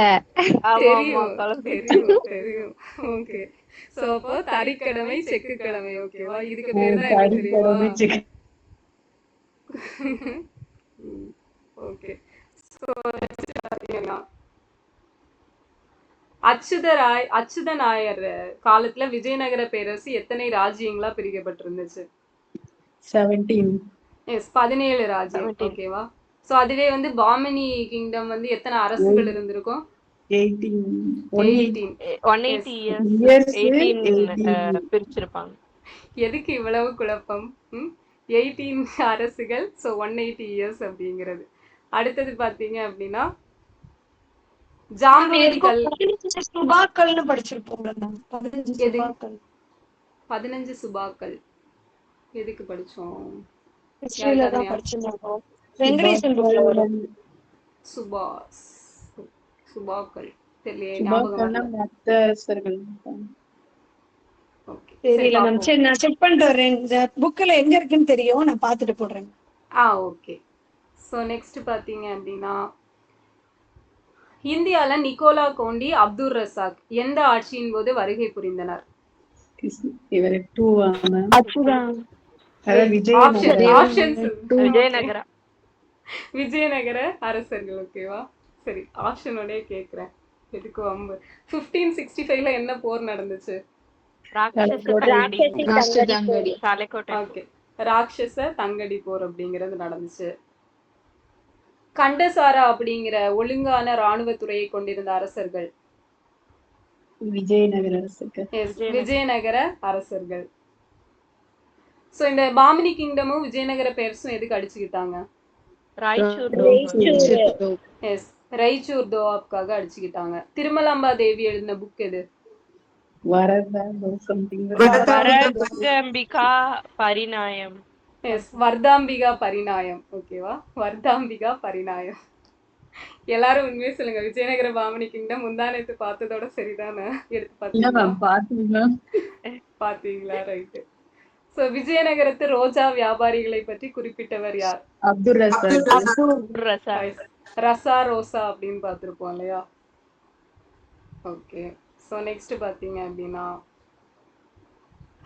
ஆமா ஆமா தெரியும் குழம்பிடுச்சு. தெரியும் தெரியும். ஓகே. சோ அப்போ தறிக்கடமை செக்கு கடமை. ஓகேவா? இதுக்கு பேர் தான் என்ன தெரியுமா? ஓகே. சோ பாத்தீங்கன்னா அச்சுத நாயர் காலத்துல விஜயநகர பேரரசு எத்தனை ராஜ்யங்களா பிரிக்கப்பட்டிருந்துச்சு? 17. எஸ் 17 ராஜ்யம். 17. ஓகேவா? சோ அதுவே வந்து பாமினி கிங்டம் வந்து எத்தனை அரசுகள் இருந்திருக்கும்? 18. 18. 180 எஸ். Years Years 18 பிரிச்சிருப்பாங்க. எதுக்கு இவ்வளவு குழப்பம்? 18 அரசுகள். ஸோ 180 இயர்ஸ் அப்படிங்கிறது. அடுத்தது பார்த்தீங்க அப்படின்னா ஜாம்பவதி கல். சுபாக்கள்னு படிச்சிருப்போம்ல மேம். 15 எது? சுபாக்கள் 15 சுபாக்கள் எதுக்கு படிச்சோம்? ஹிஸ்டரியில யாருக்காவது தான் ஞாபகம்? படிச்சிருந்தோம். வெங்கடேசன் புக்ல வரும். சுபாஸ் சுபாக்கள் தெரியலையே, ஞாபகம் சுபாக்கள்னா வரல. மத்த அரசர்கள். ஓகே, சரி தெரியல மேம். பார்ப்போம். சரி நான் செக் பண்ணிட்டு வரேன். இந்த புக்ல எங்க இருக்குன்னு தெரியும். நான் பார்த்துட்டு போடுறேன். ஓகே. ஸோ நெக்ஸ்ட் பார்த்தீங்க அப்படின்னா இந்தியால நிக்கோலா கோண்டி அப்துல் ரசாக் எந்த ஆட்சியின் போது வருகை புரிந்தனர்? இவர் 2 அச்சுதான். அதான் விஜயநகர. ஆப்ஷன்ஸ் விஜயநகரா. விஜயநகர அரசர்கள். ஓகேவா? சரி, ஆப்ஷனோடய கேட்குறேன். எதுக்கு வம்பு? 1565ல என்ன போர் நடந்துச்சு? ராஷ்டிரதாங்கடி. சாலைக்கோட்டை. ஓகே, ராட்சச தங்கடி போர் அப்படிங்கிறது நடந்துச்சு. கண்டசாரா அப்படிங்கிற ஒழுங்கான இராணுவத்துறையை கொண்டிருந்த அரசர்கள்? விஜயநகர அரசர்கள். விஜயநகர அரசர்கள். ஸோ இந்த பாமினி கிங்டமும் விஜயநகர பேர்ஸும் எதுக்கு அடிச்சுக்கிட்டாங்க? எஸ், ரைச்சூர் தோவாப்காக அடிச்சுக்கிட்டாங்க. திருமலாம்பா தேவி எழுதின புக் எது? வரதம்பிகா பரிணாயம். எஸ், வர்தாம்பிகா பரிணாயம். ஓகேவா? வர்தாம்பிகா பரிணாயம். எல்லாரும் உண்மையே சொல்லுங்க, விஜயநகர பாமினி கிங்டம் முந்தானத்து பார்த்ததோட சரிதானே? எடுத்து பார்த்தீங்களா? பாத்தீங்களா? ரைட்டு. சோ விஜயநகரத்து ரோஜா வியாபாரிகளை பற்றி குறிப்பிட்டவர் யார்? அப்துல் ரசாக். ரசா ரோசா அப்படின்னு பார்த்திருப்போம் இல்லையா? ஓகே. ஸோ நெக்ஸ்ட் பார்த்தீங்க அப்படின்னா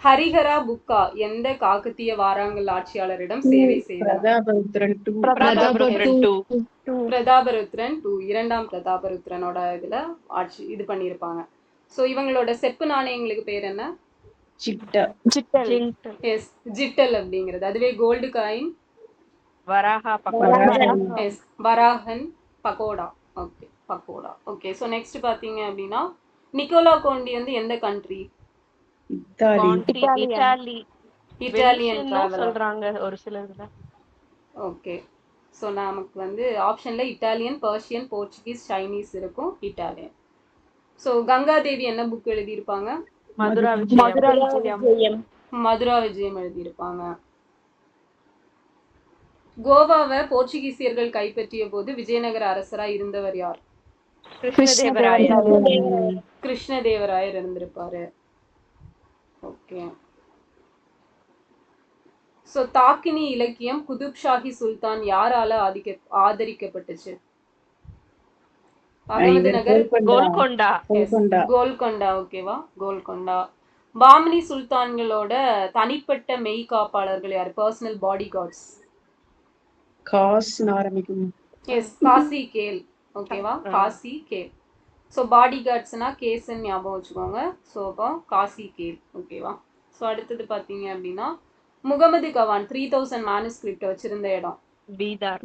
ஹரிஹரா புக்கா எந்த காக்கத்திய வாராங்கல் ஆட்சியாளரிடம் சேவை செய்தார்? பிரதாபருத்ரன் 2, இரண்டாம் பிரதாபருத்ரனோட இதுல ஆட்சி இது பண்ணியிருப்பாங்க. ஸோ இவங்களோட செப்பு நாணயங்களுக்கு பேர் என்ன? எஸ், ஜிட்டல் அப்படிங்கிறது. அதுவே கோல்டு காயின் எஸ், வராகன் pagoda. Okay, pagoda. Okay. So next பார்த்தீங்க அப்படின்னா நிக்கோலா கோண்டி வந்து எந்த கண்ட்ரி? இட்டாலியன் சொல்றாங்க ஒரு சிலர்ல. ஓகே. ஸோ நமக்கு வந்து ஆப்ஷன்ல இட்டாலியன், பர்ஷியன், போர்ச்சுகீஸ், சைனீஸ் இருக்கும். இட்டாலியன். ஸோ கங்காதேவி என்ன புக் எழுதியிருப்பாங்க? மதுரா விஜயம் எழுதியிருப்பாங்க. கோவாவை போர்ச்சுகீசியர்கள் கைப்பற்றிய போது விஜயநகர அரசரா இருந்தவர் யார்? கிருஷ்ணதேவராயர் இருந்திருப்பாரு. ஓகே. சோ தாக்கினி இலக்கியம் குதுப் ஷாஹி சுல்தான் யாரால ஆதரிக்கப்பட்டுச்சு? அகமதுநகர், கோல்கொண்டா. ஓகேவா? கோல்கொண்டா. பாமினி சுல்தான்களோட தனிப்பட்ட மெய் காப்பாளர்கள் யார்? Personal bodyguards. Yes, Khasi Khel. ஓகேவா? காசி கேல். ஸோ பாடி கார்ட்ஸ்னா கேஸ்ன்னு ஞாபகம் வச்சுக்கோங்க. ஸோ அப்போ காசி கேல். ஓகேவா? ஸோ அடுத்தது பார்த்தீங்க அப்படின்னா முகமது கவான் 3000 மேனுஸ்கிரிப்ட் வச்சிருந்த இடம் பீடார்.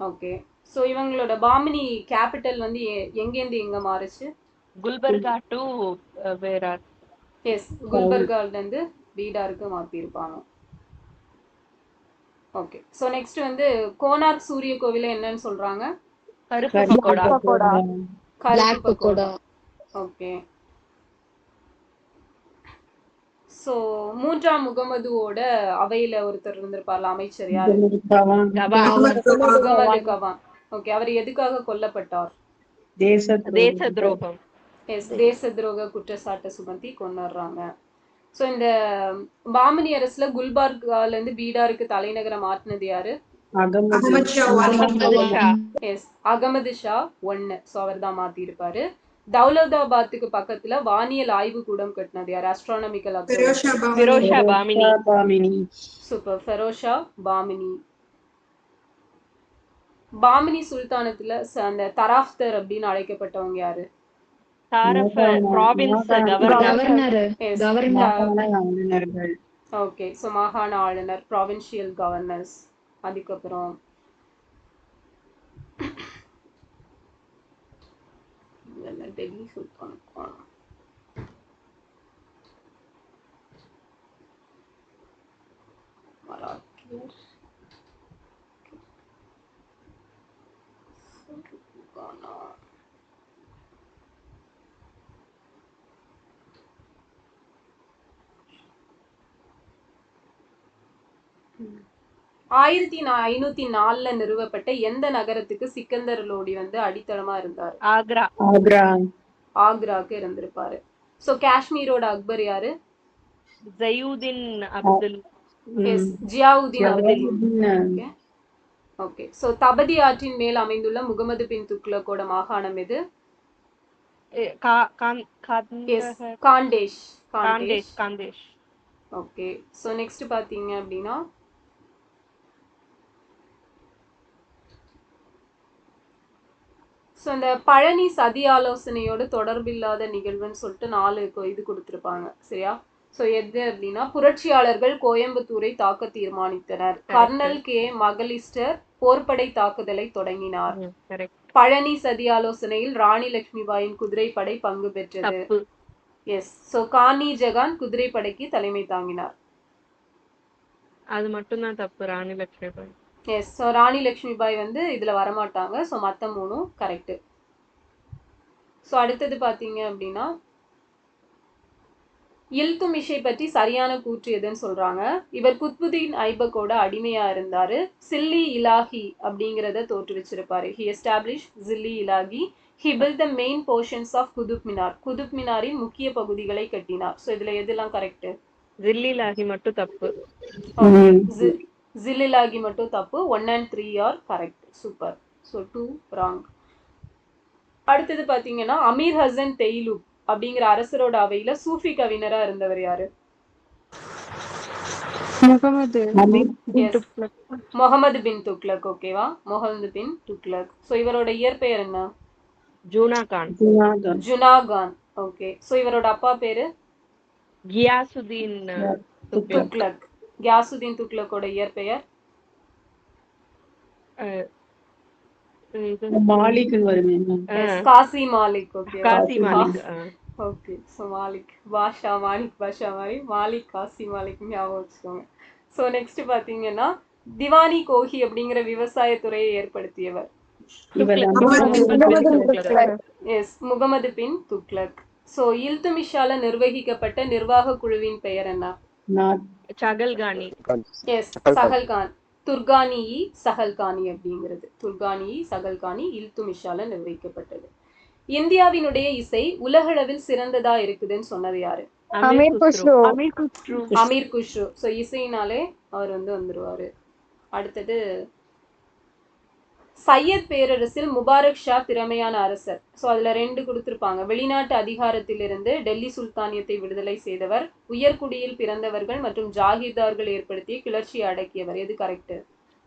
ஓகே. ஸோ இவங்களோட பாமினி கேபிட்டல் வந்து எங்கேருந்து எங்க மாறுச்சு? குல்பர்கா டு வேரார். எஸ், குல்பர்கால இருந்து பீடாருக்கு மாத்திருப்பாங்க. ஓகே. ஸோ நெக்ஸ்ட் வந்து கோனார்க் சூரிய கோவில என்னன்னு சொல்றாங்க? கருப்பு பக்கோடா. ஓகே. ஸோ 3ஆம் முகமதுவோட அவையில ஒருத்தர் இருந்திருப்பார்ல, அமைச்சர் யாரு? முகமது கவான். ஓகே. அவர் எதுக்காக கொல்லப்பட்டார்? தேச துரோகம். எஸ், தேச துரோக குற்றச்சாட்டை சுமத்தி கொண்டுறாங்க. ஸோ இந்த பாமினி அரசுல குல்பர்கால இருந்து பீடாருக்கு தலைநகரம் மாற்றினது யாரு? Ahmad Shah Wali. Ahmad Shah. Yes, Ahmad Shah 1. So அவர் தான் மாத்திருப்பாரு. தௌலதாபாத்துக்கு பக்கத்துல வானியல் ஆய்வு கூடம் கட்டினது யார்? Astronomical Firozshah Bahmani. Firozshah Bahmani. Bahmani. Super, Firozshah Bahmani. Bahmani சுல்தானத்துல அந்த தராஃப்தர் அப்படின்னு அழைக்கப்பட்டவங்க யாரு? Taraf province governor. Governor. Yes, governor. ஆளுநர்கள். ஓகே. ஸோ மாகாண ஆளுநர், ப்ராவின்ஷியல் கவர்னர்ஸ். அதுக்கப்புறம் டெல்லி சுல்தான் மராக்கியர். சுல்தானா. ம். 1504 நிறுவப்பட்ட எந்த நகரத்துக்கு சிக்கந்தர் லோடி வந்து அடித்தளமா இருந்தார்? ஆக்ரா. ஆக்ரா. ஆக்ராக்கு இருந்திருப்பாரு. சோ காஷ்மீரோட அக்பர் யாரு? Ziauddin Abdul. Yes, Ziauddin Abdul. Ziauddin. Okay. So Tapti ஆற்றின் மேல் அமைந்துள்ள முகமது பின் துக்ளக்கோட மாகாணம் எது? Yes, Khandesh. Khandesh. Khandesh. Okay. So next பாத்தீங்க அப்படின்னா ஸோ இந்த பழனி சதி ஆலோசனையோட தொடர்பில்லாத நிகழ்வுன்னு சொல்லிட்டு 4 இது கொடுத்துருப்பாங்க, சரியா? ஸோ எது அப்படின்னா, புரட்சியாளர்கள் கோயம்புத்தூரை தாக்க தீர்மானித்தனர். கர்னல் கே மகளிஸ்டர் போர்ப்படை தாக்குதலை தொடங்கினார். பழனி சதி ஆலோசனையில் ராணி லட்சுமிபாயின் குதிரைப்படை பங்கு பெற்றது. எஸ். ஸோ கானி ஜகான் குதிரைப்படைக்கு தலைமை தாங்கினார். அது மட்டும்தான் தப்பு. ராணி லட்சுமிபாய். எஸ். ஸோ ராணி லட்சுமிபாய் வந்து இதுல வரமாட்டாங்க. ஸோ மற்ற 3 கரெக்ட். ஸோ அடுத்தது பாத்தீங்க அப்படின்னா, இல்துமிஷை பற்றி சரியான கூற்று எதுன்னு சொல்றாங்க. இவர் குத்புதீன் ஐபக்கோட அடிமையா இருந்தாரு. சில்லி இலாஹி அப்படிங்கிறத தோற்றுவிச்சிருப்பாரு. He establish Zilli Ilahi. He built the main portions of Qutub Minar. Qutub மினாரின் முக்கிய பகுதிகளை கட்டினார். ஸோ இதுல எதெல்லாம் கரெக்ட்? ஜில்லி இலாஹி மட்டும் தப்பு. ஜில்லிலாகி மட்டும் தப்பு. 1 and 3 are correct. Super. So 2 wrong. அடுத்தது பாத்தீங்கன்னா, அமீர் ஹசன் தெய்லூப் அப்படிங்கிற அரசரோட அவையில சூஃபி கவிஞரா இருந்தவர் யாரு? முகமது பின் துக்ளக். ஓகேவா? முகமது பின் துக்ளக். ஸோ இவரோட இயற்பெயர் என்ன? ஜூனா கான். ஜுனாகான். ஓகே. ஸோ இவரோட அப்பா பேரு? கியாசுதீன் துக்ளக். கியாசுதீன் துக்ளக்கோட இயற்பெயர்? மாலிக் வருமே. Ghazi Malik. Okay. Ghazi Malik. Okay. So Malik Pasha, Malik Pasha மாதிரி மாலிக் காசி மாலிக் ஞாபகம் வச்சுக்கோங்க. ஸோ நெக்ஸ்ட் பாத்தீங்கன்னா, திவானி கோஹி அப்படிங்கிற விவசாய துறையை ஏற்படுத்தியவர்? எஸ், முகமது பின் துக்ளக். ஸோ இல்துமிஷால நிர்வகிக்கப்பட்ட நிர்வாக குழுவின் பெயர் என்ன? சகல்கானி. எஸ், சகல்கான். துர்கானி சகல்கானி அப்படிங்கிறது. துர்கானி சகல்கானி இல்துமிஷால நிர்வகிக்கப்பட்டது. இந்தியாவினுடைய இசை உலகளவில் சிறந்ததா இருக்குதுன்னு சொன்னது யாரு? அமீர் குஸ்ரு. அமீர் குஷ்ரு. ஸோ இசைனாலே அவர் வந்து வந்துருவாரு. அடுத்தது, சையத் பேரரசில் முபாரக் ஷா திறமையான அரசர். ஸோ அதுல 2 கொடுத்திருப்பாங்க. வெளிநாட்டு அதிகாரத்திலிருந்து டெல்லி சுல்தானியத்தை விடுதலை செய்தவர், உயர்குடியில் பிறந்தவர்கள் மற்றும் ஜாகிர்தார்கள் ஏற்படுத்திய கிளர்ச்சியை அடக்கியவர். எது கரெக்ட்?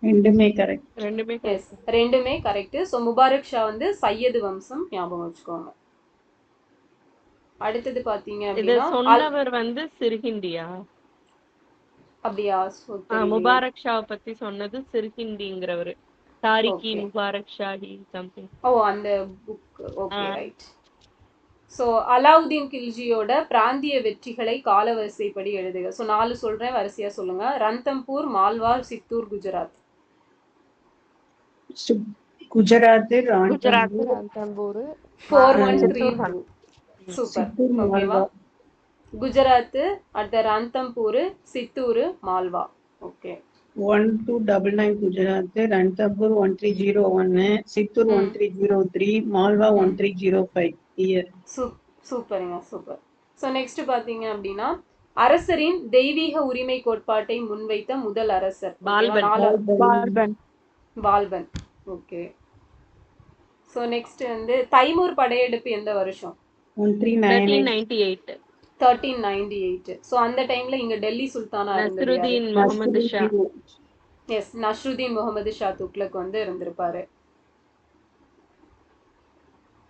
ரெண்டுமே கரெக்ட். எஸ், ரெண்டுமே கரெக்ட். ஸோ முபாரக் ஷா வந்து சையது வம்சம், ஞாபகம் வச்சுக்கோங்க. அடுத்தது பாத்தீங்க அப்படின்னா, சொன்னவர் வந்து சிர்ஹிண்டியா. அப்படியா? முபாரக் ஷா பத்தி சொன்னது சிர்ஹிண்டிங்கிறவரு. தாரிகி முபாரக் ஷாஹி சம்திங். ஓ, அந்த book. Okay, right. So Alauddin கில்ஜியோட பிராந்திய வெற்றிகளை காலவரிசைப்படி எழுதுக. ஸோ 4 சொல்றேன், வரிசையா சொல்லுங்க. ரன்தம்பூர், மால்வார், சித்தூர், குஜராத். குஜராத். 4132. சூப்பர். ஓகேவா? குஜராத், அடுத்த ரன்தம்பூர், சித்தூர், மால்வா. ஓகே. 1299 குஜராத், ரன்தம்பூர் 1301, சித்தூர் 1303, மால்வா 1305. இயர். சூப்பருங்க, சூப்பர். ஸோ நெக்ஸ்ட் பாத்தீங்க அப்படின்னா, அரசரின் தெய்வீக உரிமை கோட்பாட்டை முன்வைத்த முதல் அரசர். Balban. Balban. Balban. Okay. So next வந்து தைமூர் படையெடுப்பு எந்த வருஷம்? 1398. 1398. ஸோ அந்த டைம்ல இங்க டெல்லி சுல்தானா இருந்தது யாரு? நஸ்ருதீன் முகமது ஷா. எஸ், நஸ்ருதீன் முகமது ஷா துக்ளக் வந்து இருந்திருப்பாரு.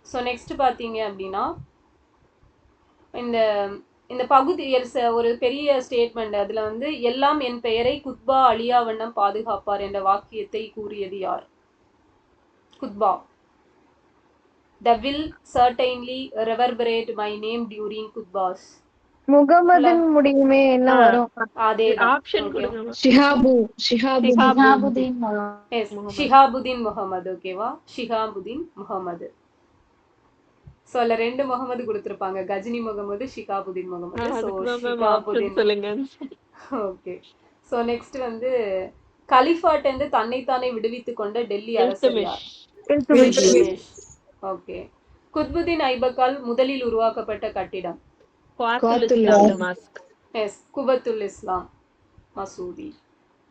ஸோ நெக்ஸ்ட் பாத்தீங்க அப்படின்னா இந்த இந்த பகுதி ஒரு பெரிய ஸ்டேட்மெண்ட், அதுல வந்து எல்லாம் என் பெயரை குத்பா அழியா வண்ணம் பாதுகாப்பார் என்ற வாக்கியத்தை கூறியது யார்? குத்பா. The will certainly reverberate my name during Kutbas. முகமதுன்னு முடியுமே என்ன வரும்? அதே ஆப்ஷன் கொடுங்க. Shihabuddin. எஸ், ஷிஹாபுதீன் முகமது. ஓகேவா? ஷிஹாபுதீன் முகமது. சோ அதுல 2 முகமது கொடுத்திருப்பாங்க, கஜினி முகமது, ஷிகாபுதீன் முகமது. சோ ஷிகாபுதீன். சொல்லுங்க. ஓகே. சோ நெக்ஸ்ட் வந்து கலிஃபாட் வந்து தன்னைத்தானே விடுவித்துக் கொண்ட டெல்லி அரசர் யார்? இல்துமிஷ். ஓகே. குத்புதீன் ஐபக்கால் முதலில் உருவாக்கப்பட்ட கட்டிடம்? எஸ், குபத்துல் இஸ்லாம் மசூதி.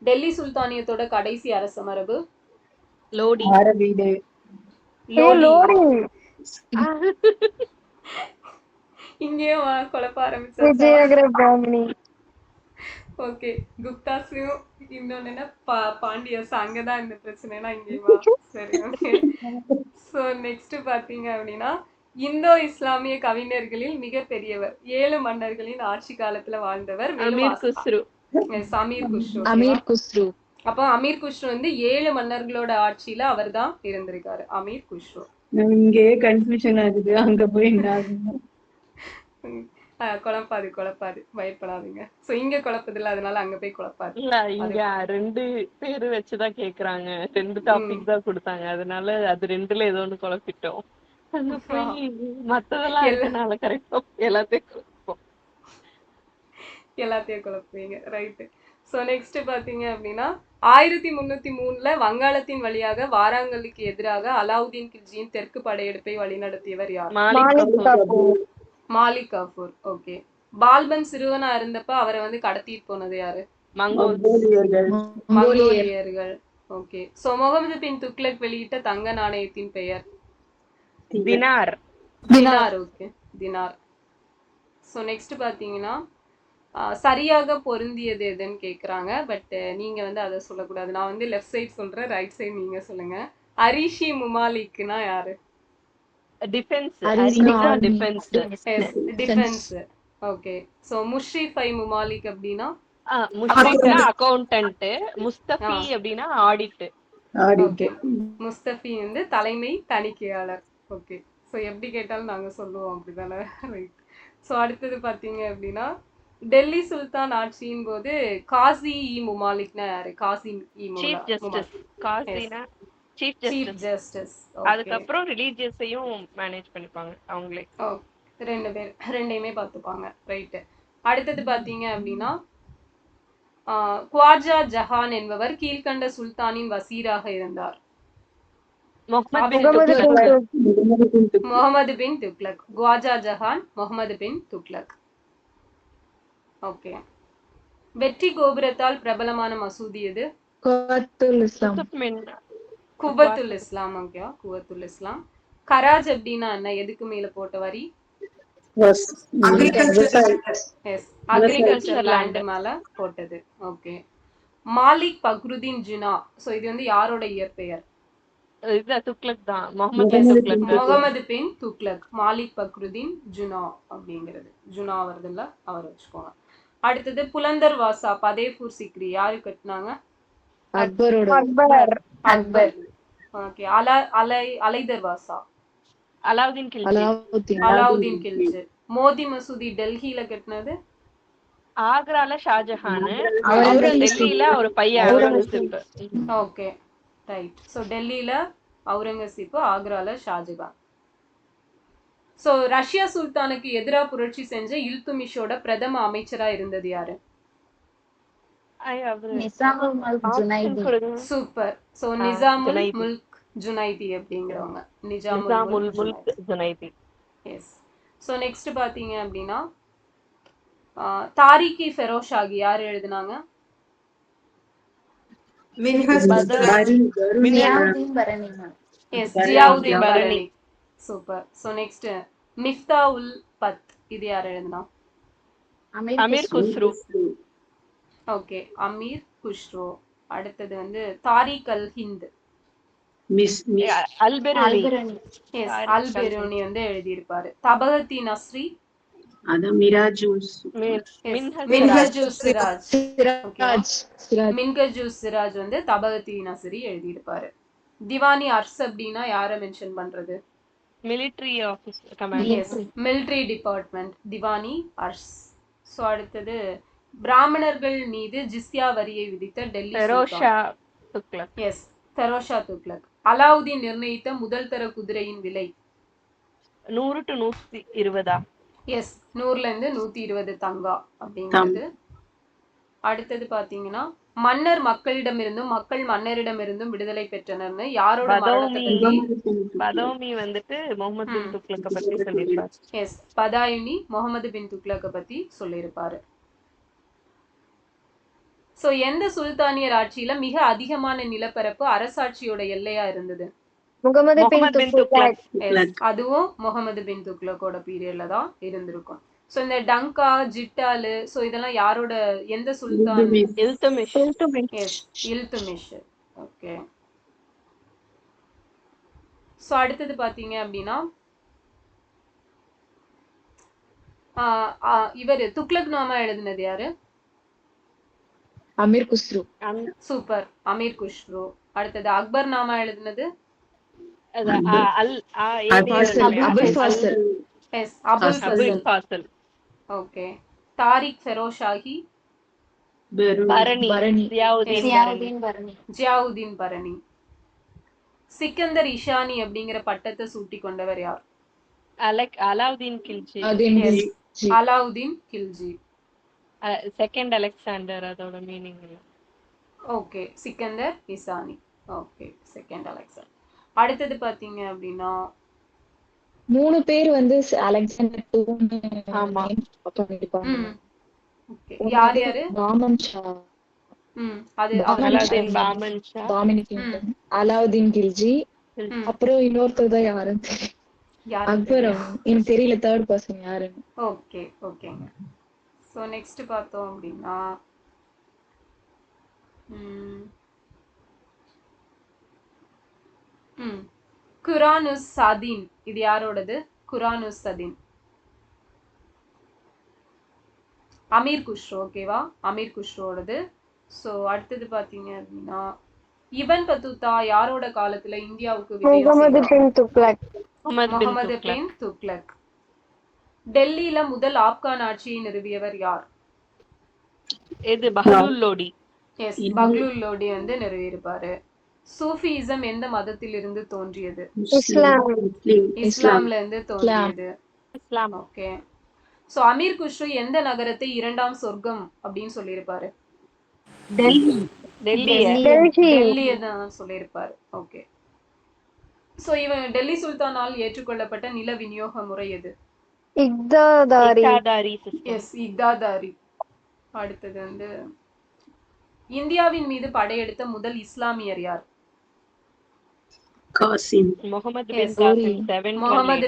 டெல்லி சுல்தானியத்தோட கடைசி அரச மரபு? லோடி. லோடி. இங்கேயும் குழப்ப ஆரம்பிச்சா. விஜயநகர பிராமணி. ஓகே. குப்தாஸையும் இன்னொன்னு என்ன பாண்டியஸ், அங்கதான் இந்த பிரச்சனைனா இங்கேயுமா? சரி, ஓகே. ஸோ நெக்ஸ்ட் பாத்தீங்க அப்படின்னா இந்தோ இஸ்லாமிய கவிஞர்களில் மிக பெரியவர், 7 மன்னர்களின் ஆட்சி காலத்துல வாழ்ந்தவர். அமீர் குஸ்ரு. அமீர் குஸ்ரு. அப்போ அமீர் குஸ்ரு வந்து 7 மன்னர்களோட ஆட்சியில அவர் தான் இருந்திருக்காரு, அமீர் குஸ்ரு. இங்கே கன்ஃபியூஷன் ஆகுது, அங்க போய் என்ன ஆகுது? குழப்பாது, பயப்படாதீங்க. சோ இங்க குழப்பதில்ல, அதனால அங்க போய் குழப்பாது. இல்ல, இங்க 2 பேரு வச்சுதான் கேக்குறாங்க, 2 டாபிக் தான் கொடுத்தாங்க, அதனால அது 2ல ஏதோ ஒண்ணு குழப்பிட்டோம். அங்க போய் மத்ததெல்லாம் இருக்கனால கரெக்டா எல்லாத்தையும் குழப்புவீங்க. ரைட்டு. ஸோ நெக்ஸ்ட் பாத்தீங்க அப்படின்னா 1303ல வங்காளத்தின் வழியாக வாராங்கலுக்கு எதிராக அலாவுதீன் கில்ஜியின் தெற்கு படையெடுப்பை வழிநடத்தியவர் யார்? மாலிக் காஃபூர். ஓகே. பால்பன் சிறுவனா இருந்தப்ப அவரை வந்து கடத்திட்டு போனது யாரு? மங்கோலியர்கள். ஓகே. சோ முகமது பின் துக்ளக் வெளியிட்ட தங்க நாணயத்தின் பெயர்? Dinar. Okay, dinar. So next பாத்தீங்கன்னா சரியாக பொருந்தியது எதுன்னு கேக்குறாங்க. பட் நீங்க வந்து அதை சொல்லக்கூடாது. நான் வந்து லெஃப்ட் சைட் சொல்றேன், ரைட் சைடு நீங்க சொல்லுங்க. அரிஷி முமாலிக்னா யாரு? டிஃபென்ஸ். ஓகே. சோ முஷ்ரிஃபை முமாலிக் அப்படின்னா? முஷ்ரிஃப் அக்கவுண்டன்ட், முஸ்தபி அப்படின்னா ஆடிட். ஓகே. முஸ்தபி வந்து தலைமை தணிக்கையாளர். ஓகே. சோ எப்படி கேட்டாலும் நாங்க சொல்லுவோம், அப்படிதானே? ரைட். சோ அடுத்தது பாத்தீங்க அப்படின்னா டெல்லி சுல்தான் ஆட்சியின் போது காசி இ முமாலிக்னா யாரு? காசிம் இ சீஃப் ஜஸ்டிஸ். அதுக்கப்புறம் ரிலீஜியஸையும் மேனேஜ் பண்ணிப்பாங்க அவங்களே. ஓகே. 2 பேர், 2யுமே பார்த்துப்பாங்க. ரைட். அடுத்தது பாத்தீங்க அப்படின்னா குவாஜா ஜஹான் என்பவர் கீழ்கண்ட சுல்தானின் வசீராக இருந்தார்? முகமது பின் துக்ளக். குவாஜா ஜஹான், முகமது பின் துக்ளக். ஓகே. வெற்றி கோபுரத்தால் பிரபலமான மசூதி எது? குபத்துல் இஸ்லாம். ஓகே, குபத்துல் இஸ்லாம். கராஜ் அப்படின்னா என்ன? எதுக்கு மேல போட்ட வரி? அக்ரிகல்ச்சர் லேண்ட் மேல போட்டது. ஓகே. மாலிக் பக்ருதீன் ஜினா. சோ இது வந்து யாரோட இயற்பெயர்? துக்ளக் தான், முகமது பின் துக்ளக். மாலிக் பக்ருதீன் ஜுனா அப்படிங்கிறது, ஜுனா வருதுல்ல, அவர் வச்சுக்கோங்க. அடுத்தது புலந்தர் வாசா பதேபூர் சிக்ரி யாரு கட்டினாங்க? அக்பர். ஓகே. அலைதர் வாசா? அலாவுதீன் கில்ஜி. மோதி மசூதி டெல்லியில கட்டினது? ஆக்ரால ஷாஜஹான், டெல்லியில ஒரு பையன் அவுரங்கசீப். Okay, right. சோ டெல்லியில அவுரங்கசீப், ஆக்ரால ஷாஜஹான். சோ ரஷ்யா சுல்தானுக்கு எதிராக புரட்சி செஞ்ச இல்துமிஷோட பிரதம அமைச்சரா இருந்தது யாரு? சூப்பர். சோ நிசாமுல் முல்க் ஜுனைதி அப்படிங்கிறவங்க. Nizamul Mulk Junaidi. Yes. So next பாத்தீங்க அப்படின்னா தாரிகி ஃபெரோஷாகி யார் எழுதுனாங்க? Minhas Barani Barani Ziauddin Barani ma'am. Yes, Barani, Ziauddin Barani. Barani. Super. So next Miftah ul பத், இது யார் எழுதுனா? அமீர் குஸ்ரு. ஓகே, அமீர் குஷ்ரோ. அடுத்தது வந்து Tarikh al Hind. Miss miss Alberuni. அல்பரணி. S, அல் பெரூனி வந்து எழுதியிருப்பாரு. தபகத்தி நஸ்ரி. அதான் மிராஜூஸ் மின்ஹஜு சிராஜ். சிராஜ். சிராஜ். மின்ஹஜு சிராஜ் வந்து தபகத்தி நஸ்ரி எழுதியிருப்பாரு. திவானி அர்ஸ் அப்படின்னா யாரை மென்ஷன் பண்றது? Military office commander. Yes, military department, Diwani Arz. So அடுத்தது பிராமணர்கள் மீது ஜிஸ்யா வரியை விதித்த டெல்லி ஃபெரோஷா துக்ளக். எஸ், ஃபெரோஷா துக்ளக். அலாவுதீன் நிர்ணயித்த முதல் தர குதிரையின் விலை 100 to 120. எஸ், 100ல இருந்து 120 தங்கா அப்படிங்கிறது. அடுத்தது பாத்தீங்கன்னா மன்னர் மக்களிடமிருந்தும் மக்கள் மன்னரிடமிருந்தும் விடுதலை பெற்றனர்னு யாரோட மரணத்தை பத்தி? பதோமி வந்துட்டு முகமது பின் துக்ளக்க பத்தி சொல்லியிருப்பாரு. எஸ், பதாயுனி முகமது பின் துக்ளக்க பத்தி சொல்லியிருப்பாரு. சோ எந்த சுல்தானியர் ஆட்சியில மிக அதிகமான நிலப்பரப்பு அரசாட்சியோட எல்லையா இருந்தது? முகமது பின் முகமது பின் துக்ளக். Yes, அதுவும் முகமது பின் துக்ளக்கோட பீரியட்ல தான் இருந்திருக்கும். சோ இந்த டங்கா, ஜிட்டாலு, சோ இதெல்லாம் யாரோட, எந்த சுல்தான்? Iltutmish. Yes, Iltutmish. Okay. So அடுத்தது பாத்தீங்க அப்படின்னா இவரு துக்ளக் நாமா எழுதினது யாரு? அமீர் குஸ்ரு. சூப்பர், அமீர் குஷ்ரு. அடுத்தது அக்பர் நாமா எழுதினது? அபுல் ஃபாசில். எஸ், அபுல் ஃபாசில். ஓகே. தாரிக் ஃபெரோஷாகி. பரணி. ஜியாவுதீன் பரணி. சிக்கந்தர் இஷானி அப்படிங்கிற பட்டத்தை சூட்டி கொண்டவர் யார்? அலாவுதீன் கில்ஜி. அலாவுதீன் கில்ஜி. செகண்ட் அலெக்சாண்டர் அதோட meaning. Okay, Sikandar Sani. Okay, second Alexander. அடுத்தது பாத்தீங்க அப்படின்னா 3 பேர் வந்து அலெக்சாண்டர் ஆமா. ஓகே, யார் யாரு? பாமன் ஷா. அது அலாவுதீன் பாமன் ஷா. அலாவுதீன் கில்ஜி. அப்புறம் இன்னொருத்தர் தான் யாருன்னு தெரியும். அக்பர். எனக்கு தெரியல தேர்ட் பர்சன் யாருன்னு. ஓகே, ஓகேங்க. சோ நெக்ஸ்ட் பார்த்தோம் அப்படின்னா குரானுஸ் சதீன், இது யாரோடது? குரானுஸ் சதீன் அமீர் குஷ்ரோ. ஓகேவா, அமீர் குஷ்ரோடது. சோ அடுத்தது பாத்தீங்க அப்படின்னா இபன் பத்துதா யாரோட காலத்துல இந்தியாவுக்கு முகமது பின் துக்ளக். முகமது பின் துக்ளக். டெல்லியில முதல் ஆப்கான் ஆட்சியை நிறுவியவர் யார்? இது பஹ்லுல் லோடி. எஸ், பஹ்லுல் லோடி வந்து நிறுவியிருப்பாரு. சூஃபியிசம் எந்த மதத்திலிருந்து தோன்றியது? இஸ்லாம்ல இருந்து தோன்றியது. இஸ்லாம். ஓகே. சோ அமீர் குஷ்ரு எந்த நகரத்தை இரண்டாம் சொர்க்கம் அப்படின்னு சொல்லியிருப்பாரு? டெல்லியை தான் சொல்லியிருப்பாரு. ஓகே. சோ இவன் டெல்லி சுல்தானால் ஏற்றுக்கொள்ளப்பட்ட நில விநியோக முறை எது? இக்தாதாரி. எஸ், இக்தாதாரி. அடுத்தது வந்து இந்தியாவின் மீது படையெடுத்த முதல் இஸ்லாமியர் யார்? காசிம். முகமது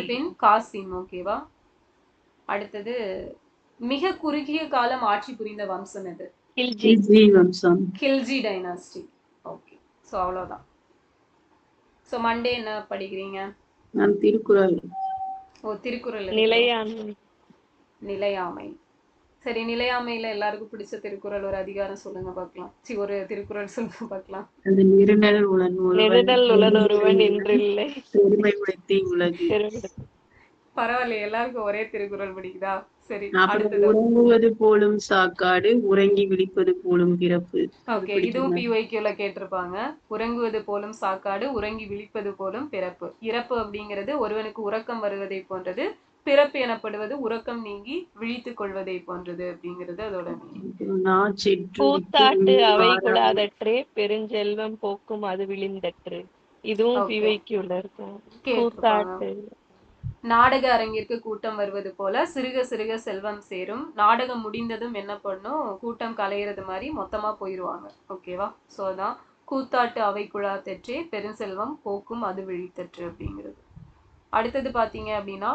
பின் காசிம். ஓகேவா. அடுத்தது மிக குறுகிய காலம் ஆட்சி புரிந்த வம்சம் எது? கில்ஜி வம்சம். கில்ஜி டைனாஸ்டி. ஓகே. சோ அவ்வளவுதான். சோ மண்டே என்ன படிக்கிறீங்க? நான் திருக்குறள். ஓ, திருக்குறள். நிலையாமை. சரி, நிலையாமையில எல்லாருக்கும் பிடிச்ச திருக்குறள் ஒரு அதிகாரம் சொல்லுங்க பார்க்கலாம். ஒரு திருக்குறள் சொல்லுங்க பார்க்கலாம். அது நெருடல் உளனொருவன் என்றில்லை பெருமை உடைத்தே உலகு. பரவாயில்ல, எல்லாருக்கும் ஒரே திருக்குறள் பிடிக்குதா? சரி, உறங்குவது போலும் சாக்காடு, உறங்கி விழிப்பது போலும் பிறப்பு. ஓகே, இதுவும் பிஒய்க்யூல கேட்டிருப்பாங்க. உறங்குவது போலும் சாக்காடு, உறங்கி விழிப்பது போலும் பிறப்பு. இறப்பு அப்படிங்கிறது ஒருவனுக்கு உறக்கம் வருவதை போன்றது, பிறப்பு எனப்படுவது உறக்கம் நீங்கி விழித்துக் கொள்வதை போன்றது அப்படிங்கிறது அதோட மீனிங். கூத்தாட்டு அவை குழாதற்றே பெருஞ்செல்வம் போக்கும் அது விழிந்தற்று. இதுவும் பிஒய்க்யூல இருக்கும். கூத்தாட்டு நாடக அரங்கிற்கு கூட்டம் வருவது போல சிறுக சிறுக செல்வம் சேரும். நாடகம் முடிந்ததும் என்ன பண்ணும், கூட்டம் கலையிறது மாதிரி மொத்தமா போயிருவாங்க. ஓகேவா? ஸோ அதான் கூத்தாட்டு அவைக்குழா தெற்றே பெருஞ்செல்வம் போக்கும் அது விழித்தற்று அப்படிங்கிறது. அடுத்தது பாத்தீங்க அப்படின்னா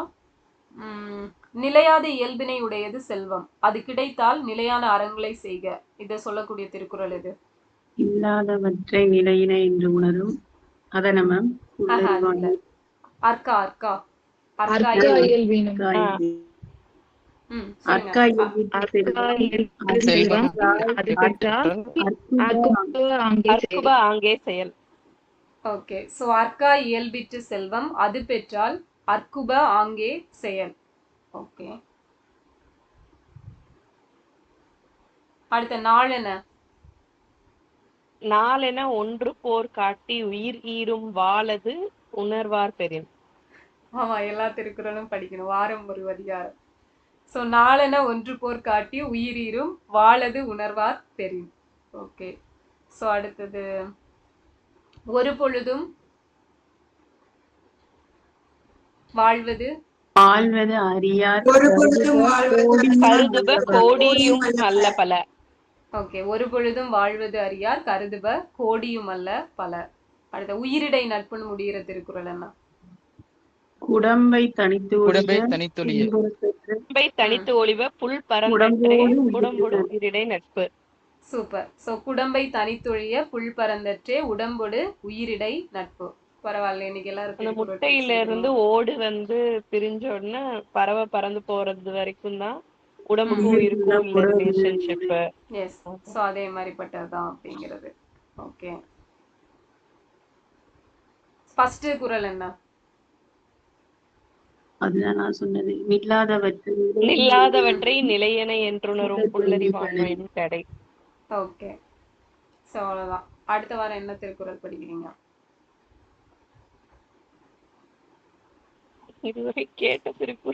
நிலையாத இயல்பினை உடையது செல்வம், அது கிடைத்தால் நிலையான அறங்களை செய்க. இதை சொல்லக்கூடிய திருக்குறள் எது? இல்லாதவற்றை நிலையின என்று உணரும் அதன மேம். அர்க்கா அர்க்கா அர்க்கா அர்க்க இயல்பினும் அர்க்கா செல்வம் அது பெற்றால் அற்குப ஆங்கே செயல். ஓகே, சோ அர்க்கா இயல்பிற்று செல்வம் அது பெற்றால் அற்குப ஆங்கே செயல். ஓகே, அடுத்த நாளென. நாளென ஒன்று போர் காட்டி உயிர் ஈரும் வாளது உணர்வார் பெறின். ஆமா, எல்லா திருக்குறளும் படிக்கணும், வாரம் ஒரு அதிகாரம். சோ நாளென ஒன்று போர் காட்டி உயிரீரும் வாளது உணர்வார் பெறின். ஓகே, சோ அடுத்தது ஒரு பொழுதும் வாழ்வது அறியார் ஒரு பொழுதும் கருதுப கோடியும் அல்ல பல. ஓகே, ஒரு பொழுதும் வாழ்வது அறியார் கருதுப கோடியும் அல்ல பல. அடுத்த உயிரிடை நட்புன்னு முடிகிற திருக்குறள் என்ன? குடம்பை தனித்து ஒளிவ புல் பரந்தற்றே உடம்பொடு உயிரிடை நட்பு. சூப்பர். சோ குடம்பை தனித்தொழிய புல் பரந்தற்றே உடம்பொடு உயிரிடை நட்பு. பரவாயில்ல, இன்னைக்கு எல்லாரும் அந்த முட்டையில இருந்து ஓடு பிரிஞ்ச உடனே பறவை பறந்து போறது வரைக்கும் தான் உடம்புக்கும் உயிருக்கும் உள்ள ரிலேஷன்ஷிப். எஸ், சோ அதே மாதிரி பட்டதுதான் அப்படிங்கிறது. ஓகே, ஃபர்ஸ்ட் குறள் என்ன? அதுதான் நான் சொன்னது. நில்லாதவற்றை நிலையென என்றுணரும் புல்லறிவாண்மையின் தடை. ஓகே, சோ அவ்வளவுதான். அடுத்த வாரம் என்ன திருக்குறள் படிக்கிறீங்க? இதுவரை கேட்ட திருக்குறள்